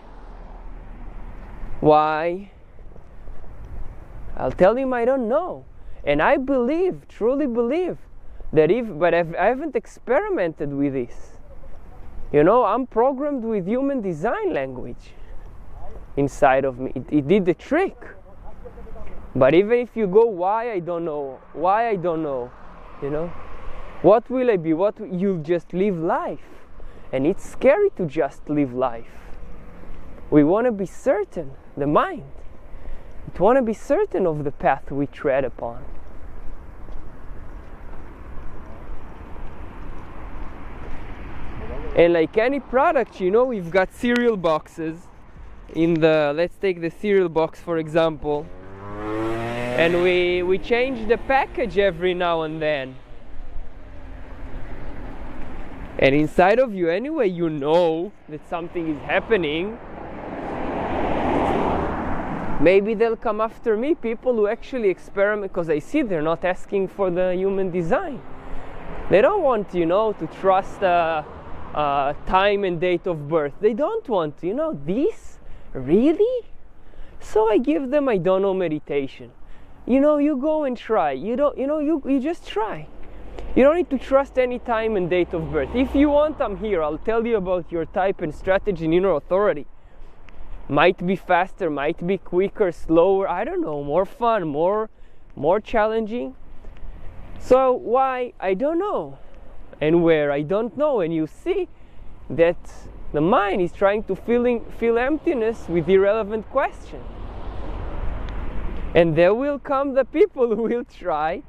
I'll tell him I don't know. And I believe, truly believe, that I haven't experimented with this. I'm programmed with human design language inside of me. It did the trick. But even if you go, why I don't know, what will I be? You'll just live life. And it's scary to just live life. We want to be certain, the mind. We want to be certain of the path we tread upon. And like any product, we've got cereal boxes. Let's take the cereal box for example. And we change the package every now and then. And inside of you anyway, you know that something is happening. Maybe they'll come after me, people who actually experiment, because I see they're not asking for the human design. They don't want, to trust time and date of birth. They don't want, this? Really? So I give them I don't know meditation. You go and try. You just try. You don't need to trust any time and date of birth. If you want, I'm here. I'll tell you about your type and strategy and inner authority. Might be faster, might be quicker, slower, I don't know, more fun, more challenging. So why? I don't know. And where? I don't know. And you see that the mind is trying to fill emptiness with irrelevant questions. And there will come the people who will try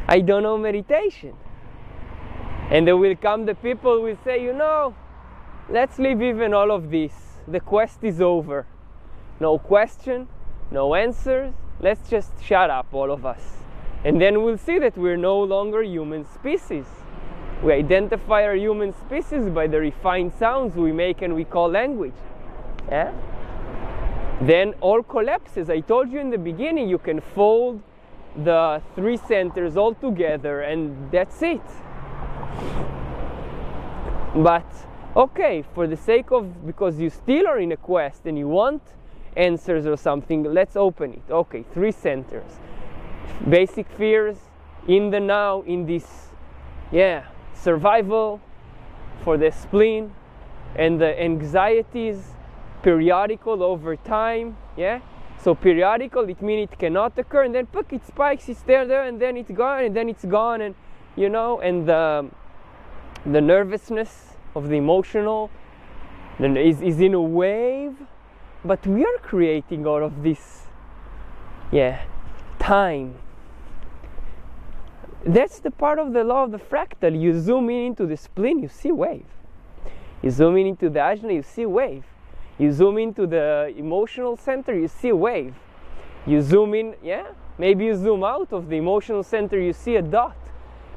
I don't know meditation. And there will come the people who will say, let's leave even all of this. The quest is over. No question, no answers. Let's just shut up, all of us. And then we'll see that we're no longer human species. We identify our human species by the refined sounds we make and we call language. Yeah? Then all collapses. I told you in the beginning, you can fold the three centers all together and that's it. But okay, for the sake of, because you still are in a quest and you want answers or something, let's open it. Okay, three centers. Basic fears in the now, in this, survival for the spleen, and the anxieties periodical over time. So periodical, it means it cannot occur, and then it spikes, it's there, and then it's gone, and then it's gone, and and the nervousness of the emotional is in a wave. But we are creating all of this time. That's the part of the law of the fractal. You zoom in into the spleen, you see wave. You zoom in into the ajna, you see wave. You zoom into the emotional center, you see wave. You zoom in, maybe you zoom out of the emotional center, you see a dot.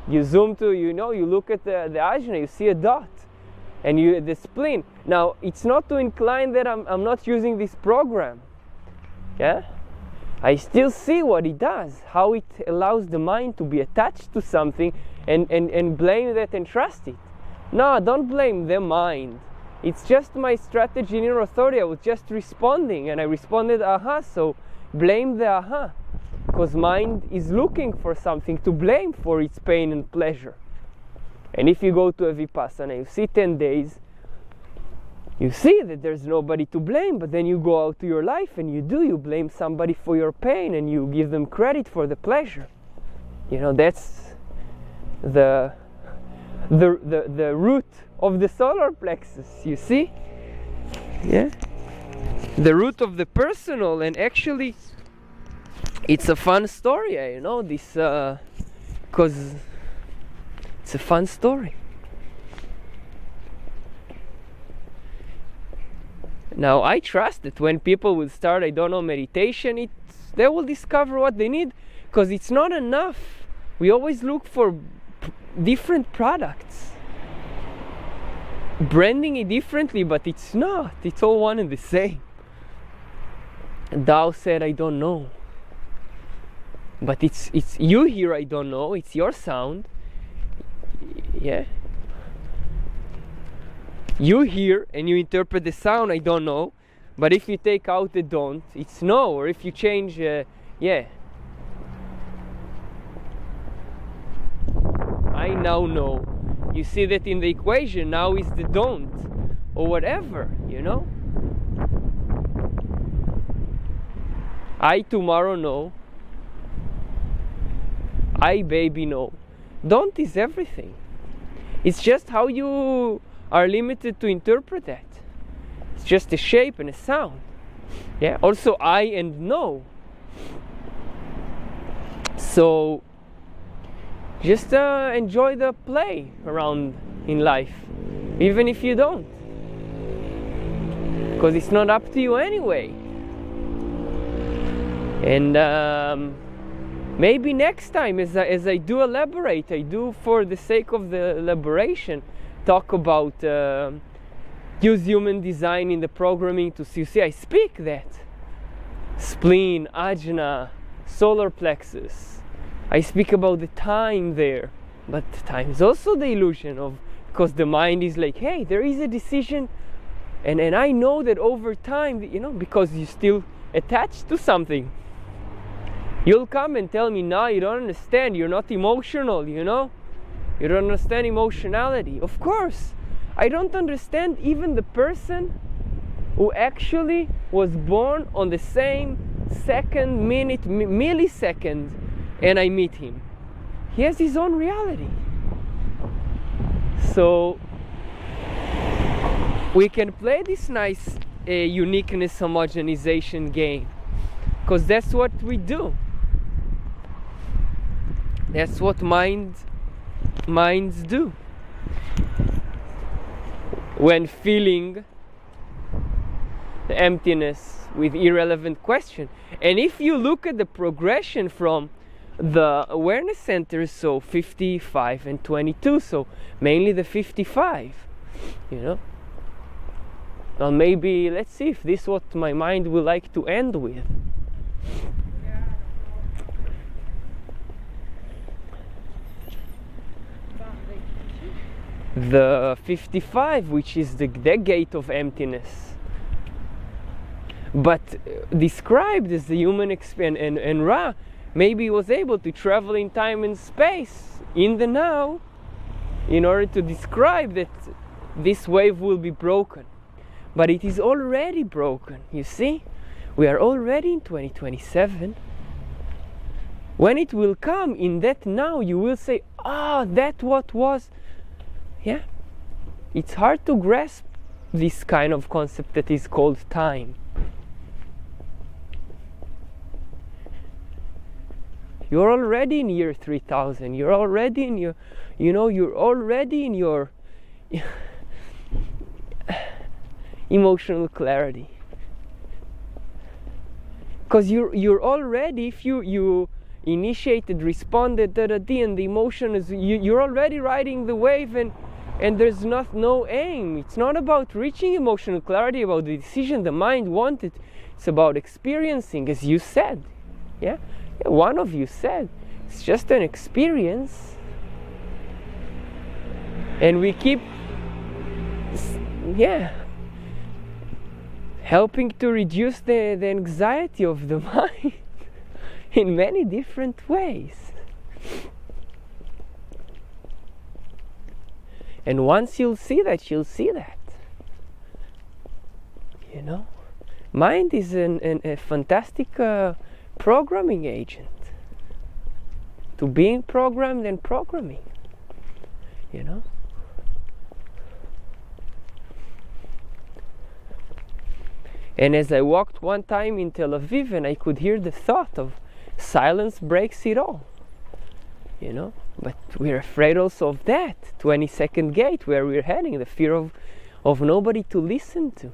You zoom to, you look at the ajna, you see a dot. And the spleen. Now, it's not to incline that I'm not using this program. I still see what it does, how it allows the mind to be attached to something and blame that and trust it. No, don't blame the mind. It's just my strategy in inner authority. I was just responding, and I responded aha, so blame the aha. Because mind is looking for something to blame for its pain and pleasure. And if you go to a Vipassana, you see 10 days, you see that there's nobody to blame, but then you go out to your life and you blame somebody for your pain and you give them credit for the pleasure. That's the root of the solar plexus, you see? The root of the personal, and actually it's a fun story, this, because it's a fun story. Now, I trust that when people will start, meditation, they will discover what they need, because it's not enough. We always look for different products, branding it differently, but it's not. It's all one and the same. Tao said, I don't know. But it's you hear, I don't know. It's your sound. You hear and you interpret the sound, I don't know. But if you take out the don't, it's no. Or if you change, I now know. You see that in the equation, now is the don't. Or whatever, I tomorrow know. I baby know. Don't is everything. It's just how you are limited to interpret that. It's just a shape and a sound. Also I and no. So just enjoy the play around in life, even if you don't, because it's not up to you anyway. And maybe next time, as I do elaborate, I do for the sake of the elaboration, talk about use human design in the programming to see. You see, I speak that spleen, ajna, solar plexus. I speak about the time there, but time is also the illusion of, because the mind is like, hey, there is a decision, and I know that over time, because you're still attached to something. You'll come and tell me, no, you don't understand, you're not emotional, you don't understand emotionality. Of course, I don't understand even the person who actually was born on the same second, minute, millisecond, and I meet him. He has his own reality. So we can play this nice uniqueness homogenization game, because that's what we do. That's what minds do when feeling the emptiness with irrelevant question. And if you look at the progression from the awareness centers, so 55 and 22, so mainly the 55, well, maybe let's see if this is what my mind will like to end with. The 55, which is the gate of emptiness, but described as the human experience, and Ra maybe was able to travel in time and space in the now in order to describe that this wave will be broken. But it is already broken, you see? We are already in 2027. When it will come in that now, you will say, that what was. Yeah, it's hard to grasp this kind of concept that is called time. You're already in year 3000. You're already in your, you're already in your emotional clarity. Because you're already, if you initiated, responded, and the emotion is, you're already riding the wave, and there's no aim. It's not about reaching emotional clarity, about the decision the mind wanted. It's about experiencing, as you said. Yeah, one of you said, it's just an experience. And we keep, helping to reduce the anxiety of the mind in many different ways. And once you'll see that, you'll see that. Mind is a fantastic programming agent. To being programmed and programming. And as I walked one time in Tel Aviv, and I could hear the thought of silence breaks it all. But we're afraid also of that 22nd gate where we're heading, the fear of nobody to listen to.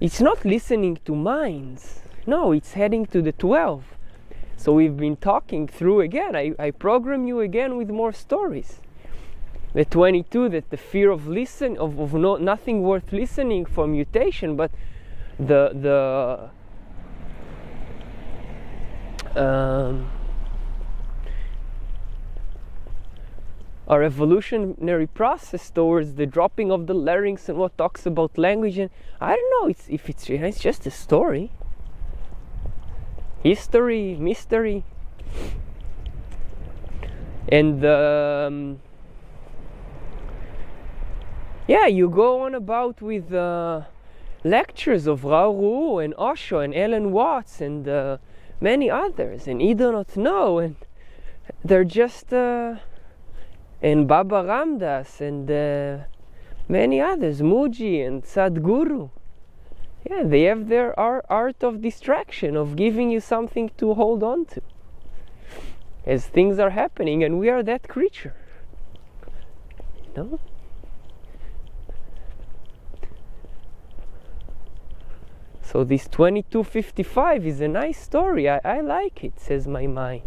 It's not listening to minds. No, it's heading to the 12. So we've been talking through again. I program you again with more stories. The 22, that the fear of nothing worth listening for mutation, but our evolutionary process towards the dropping of the larynx and what talks about language, and I don't know if it's just a story, history, mystery, and you go on about with lectures of Raoult and Osho and Ellen Watts and many others, and you do not know, and they're just and Baba Ramdas and many others, Muji and Sadhguru. They have their art of distraction, of giving you something to hold on to as things are happening, and we are that creature. So this 2255 is a nice story. I like it, says my mind.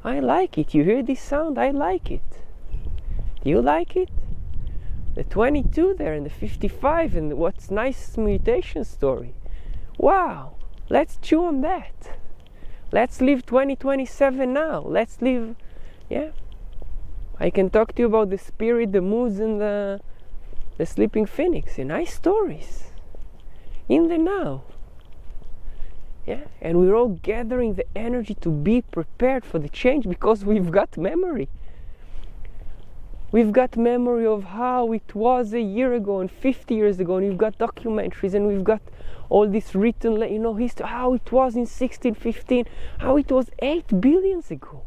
I like it. You hear this sound? I like it. Do you like it? The 22 there and the 55 and what's nice mutation story. Wow, let's chew on that. Let's live 2027 now. Let's live, I can talk to you about the spirit, the moods, and the sleeping phoenix. Nice stories. In the now. And we're all gathering the energy to be prepared for the change because we've got memory. We've got memory of how it was a year ago and 50 years ago, and we've got documentaries, and we've got all this written, history, how it was in 1615, how it was 8 billion ago.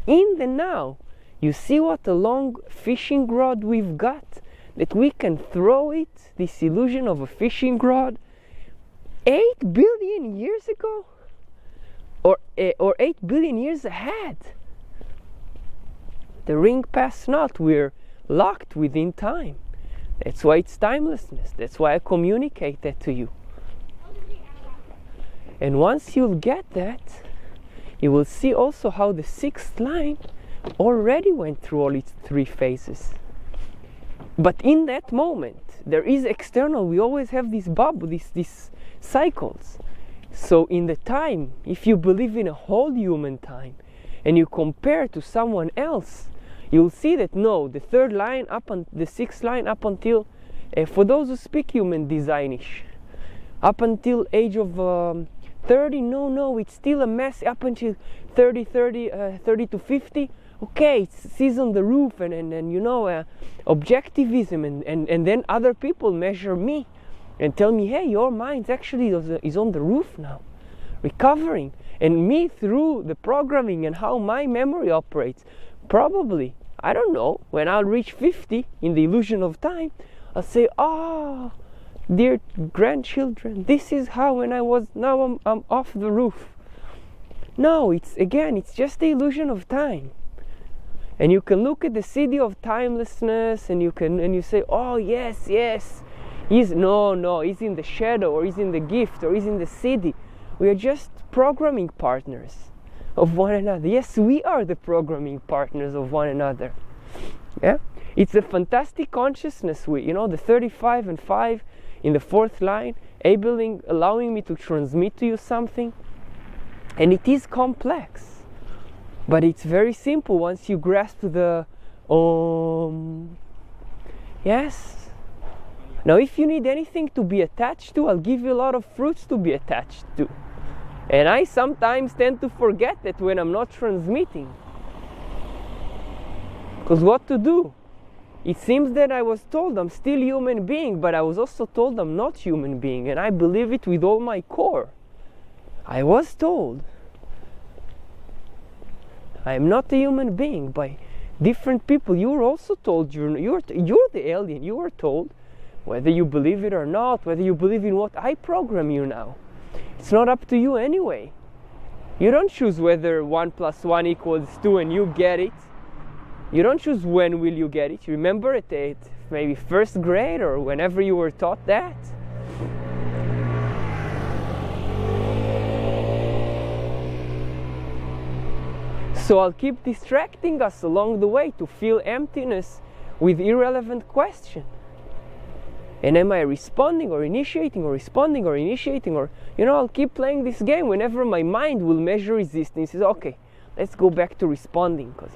In the now, you see what a long fishing rod we've got, that we can throw it, this illusion of a fishing rod, 8 billion years ago? or 8 billion years ahead. The ring passed not. We're locked within time. That's why it's timelessness. That's why I communicate that to you. And once you'll get that, you will see also how the sixth line already went through all its three phases. But in that moment, there is external. We always have this bubble, these cycles. So in the time, if you believe in a whole human time, and you compare to someone else, you'll see that no, the third line up on the sixth line up until, for those who speak human designish, up until age of 30, no, it's still a mess. Up until 30 to 50, okay, it sees on the roof, and you know, objectivism, and then other people measure me and tell me, hey, your mind actually is on the roof now, recovering. And me, through the programming and how my memory operates, probably, I don't know, when I'll reach 50 in the illusion of time, I'll say, oh, dear grandchildren, this is how when I was, now I'm off the roof. No, it's just the illusion of time. And you can look at the city of timelessness, and you say, oh yes, he's in the shadow, or he's in the gift, or he's in the city. We are just programming partners of one another. Yes, we are the programming partners of one another. Yeah, it's a fantastic consciousness. The 35 and 5 in the fourth line, allowing me to transmit to you something, and it is complex, but it's very simple once you grasp the Yes. Now, if you need anything to be attached to, I'll give you a lot of fruits to be attached to. And I sometimes tend to forget that when I'm not transmitting. Because what to do? It seems that I was told I'm still human being, but I was also told I'm not human being, and I believe it with all my core. I was told I am not a human being by different people. You were also told you're the alien. You were told, whether you believe it or not, whether you believe in what I program you now. It's not up to you anyway. You don't choose whether 1 + 1 = 2 and you get it. You don't choose when will you get it. You remember at maybe first grade or whenever you were taught that. So I'll keep distracting us along the way to feel emptiness with irrelevant question. And am I responding or initiating or responding or initiating, or I'll keep playing this game whenever my mind will measure resistance. Says, okay, let's go back to responding, because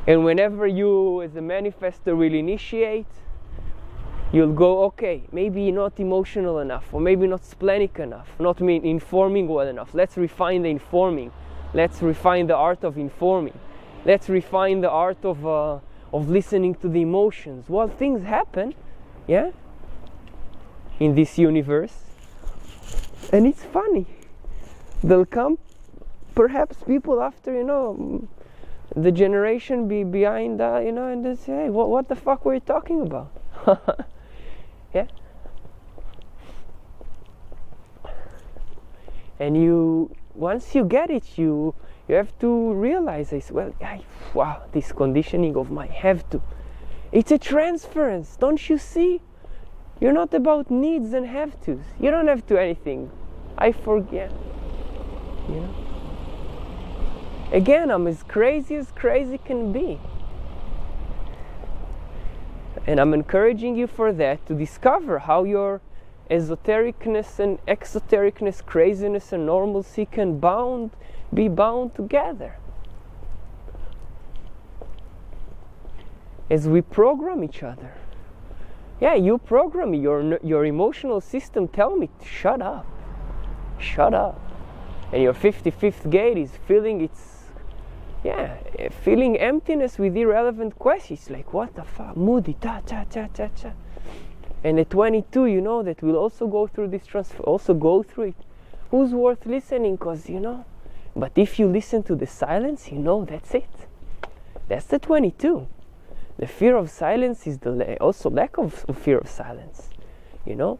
And whenever you as a manifestor will initiate, you'll go, okay, maybe not emotional enough, or maybe not splenic enough, not informing well enough. Let's refine the informing. Let's refine the art of informing. Let's refine the art of listening to the emotions. Well, things happen, yeah, in this universe. And it's funny. There'll come perhaps people after, the generation behind, and they say, hey, what the fuck were you talking about? Yeah. And once you get it, you have to realize this. Well, wow, this conditioning of my have to. It's a transference, don't you see? You're not about needs and have tos. You don't have to anything. I forget. Again, I'm as crazy can be. And I'm encouraging you for that, to discover how your esotericness and exotericness, craziness and normalcy can be bound together. As we program each other. Yeah, you program me. Your emotional system tell me, shut up. Shut up. And your 55th gate is feeling feeling emptiness with irrelevant questions. Like, what the fuck? Moody, ta. And at 22, that we'll also go through this also go through it. Who's worth listening? Because, But if you listen to the silence, that's it. That's the 22. The fear of silence is also lack of fear of silence. You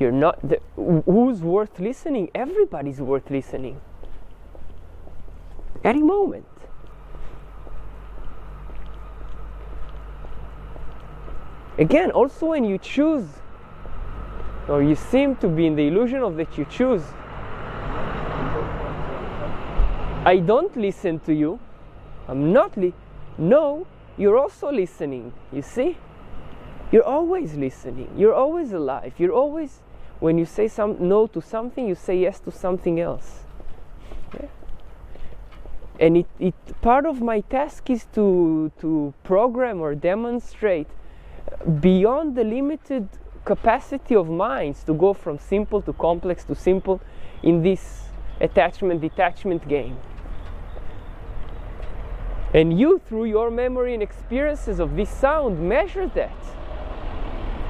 You're not who's worth listening? Everybody's worth listening. Any moment. Again, also when you choose, or you seem to be in the illusion of that you choose, I don't listen to you, I'm not no, you're also listening, you see? You're always listening, you're always alive, you're always, when you say no to something, you say yes to something else. Yeah? And part of my task is to program or demonstrate beyond the limited capacity of minds to go from simple to complex to simple in this attachment-detachment game. And you, through your memory and experiences of this sound, measure that.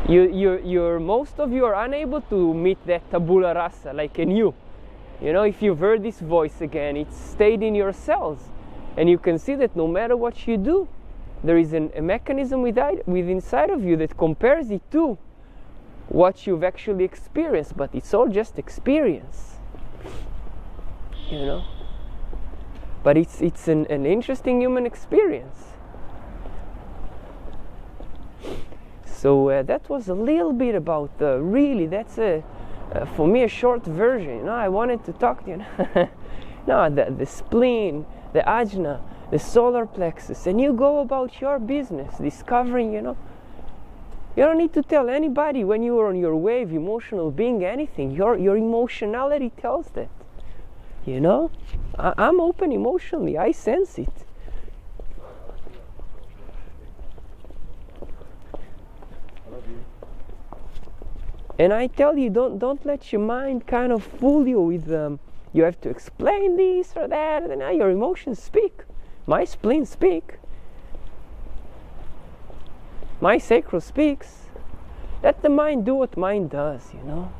Most of you are unable to meet that tabula rasa, like in you. You know, if you've heard this voice again, it's stayed in your cells. And you can see that no matter what you do, there is a mechanism inside of you that compares it to what you've actually experienced, but it's all just experience. You know? But it's an interesting human experience. So that was a little bit about really, that's for me a short version. You know, I wanted to talk to you. No, the spleen, the ajna, the solar plexus, and you go about your business, discovering, you know. You don't need to tell anybody when you are on your wave, emotional being, anything. Your emotionality tells that. You know, I'm open emotionally. I sense it. And I tell you, don't let your mind kind of fool you with you have to explain this or that, and now your emotions speak. My spleen speak. My sacral speaks. Let the mind do what mind does, you know.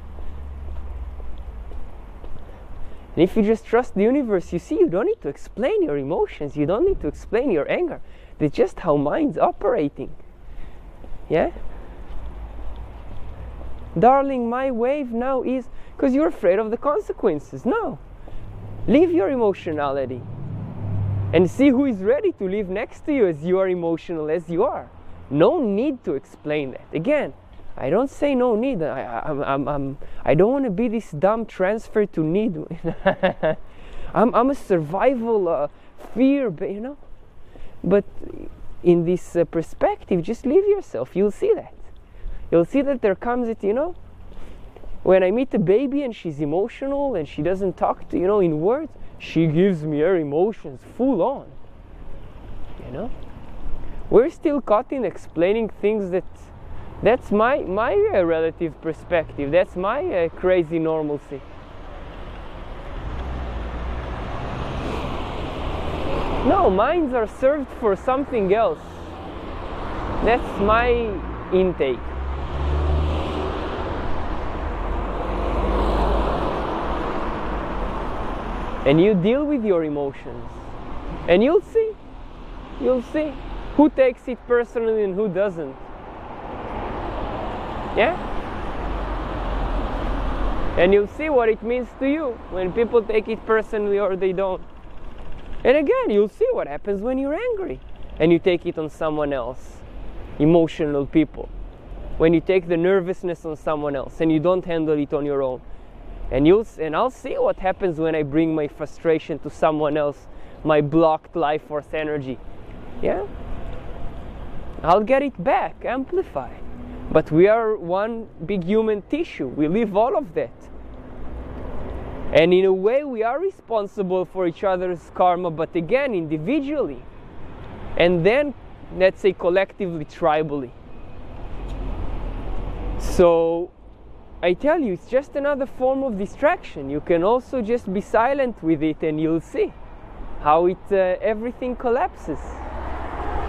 And if you just trust the universe, you see, you don't need to explain your emotions. You don't need to explain your anger. It's just how mind's operating. Yeah? Darling, my wave now is... Because you're afraid of the consequences. No. Live your emotionality. And see who is ready to live next to you as you are emotional as you are. No need to explain that. Again, I don't say no need. I don't want to be this dumb transfer to need. I'm a survival fear, you know. But in this perspective, just live yourself. You'll see that. You'll see that there comes it, you know. When I meet a baby and she's emotional and she doesn't talk to, you know, in words, she gives me her emotions full on. You know. We're still caught in explaining things that's my relative perspective. That's my crazy normalcy. No, minds are served for something else. That's my intake. And you deal with your emotions. And you'll see. You'll see who takes it personally and who doesn't. Yeah? And you'll see what it means to you when people take it personally or they don't. And again, you'll see what happens when you're angry and you take it on someone else. Emotional people. When you take the nervousness on someone else and you don't handle it on your own. And I'll see what happens when I bring my frustration to someone else, my blocked life force energy. Yeah? I'll get it back, amplified. But we are one big human tissue. We live all of that. And in a way, we are responsible for each other's karma, but again, individually. And then, let's say, collectively, tribally. So, I tell you, it's just another form of distraction. You can also just be silent with it and you'll see how everything collapses.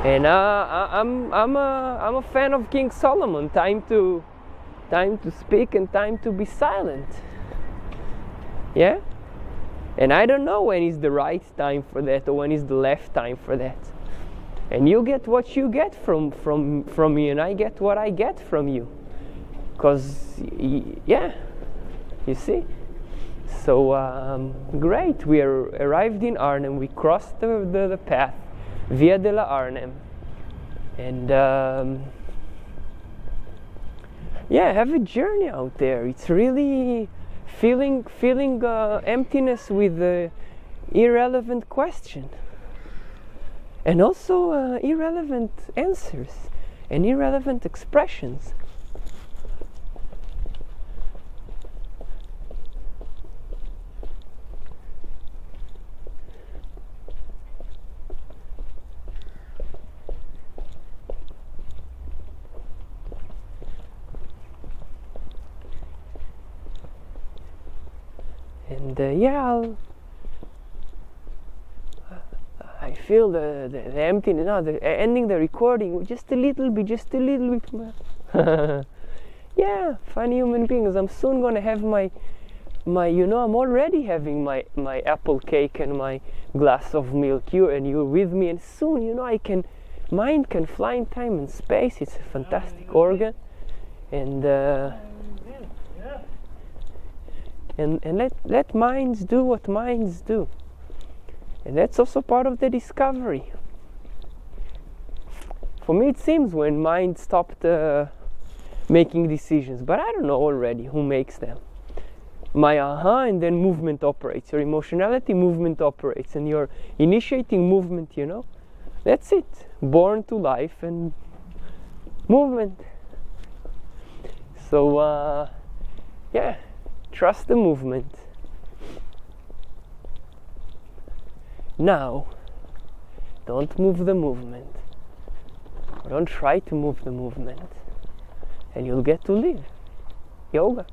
And I'm a fan of King Solomon. Time to speak and time to be silent. Yeah? And I don't know when is the right time for that or when is the left time for that. And you get what you get from me, and I get what I get from you. because yeah, you see. So great, we arrived in Arnhem. We crossed the path, Via della Arnhem, and yeah, have a journey out there. It's really feeling emptiness with irrelevant question, and also irrelevant answers and irrelevant expressions. And yeah, I feel the emptiness. No, ending the recording just a little bit. Yeah, funny human beings. I'm soon gonna have my I'm already having my apple cake and my glass of milk. You're with me, and soon mind can fly in time and space. It's a fantastic organ, and let minds do what minds do. And that's also part of the discovery. For me, it seems when mind stopped making decisions, but I don't know already who makes them. My and then movement operates. Your emotionality, movement operates, and you're initiating movement. That's it. Born to life and movement. So yeah, trust the movement. Now, don't move the movement. Don't try to move the movement, and you'll get to live yoga.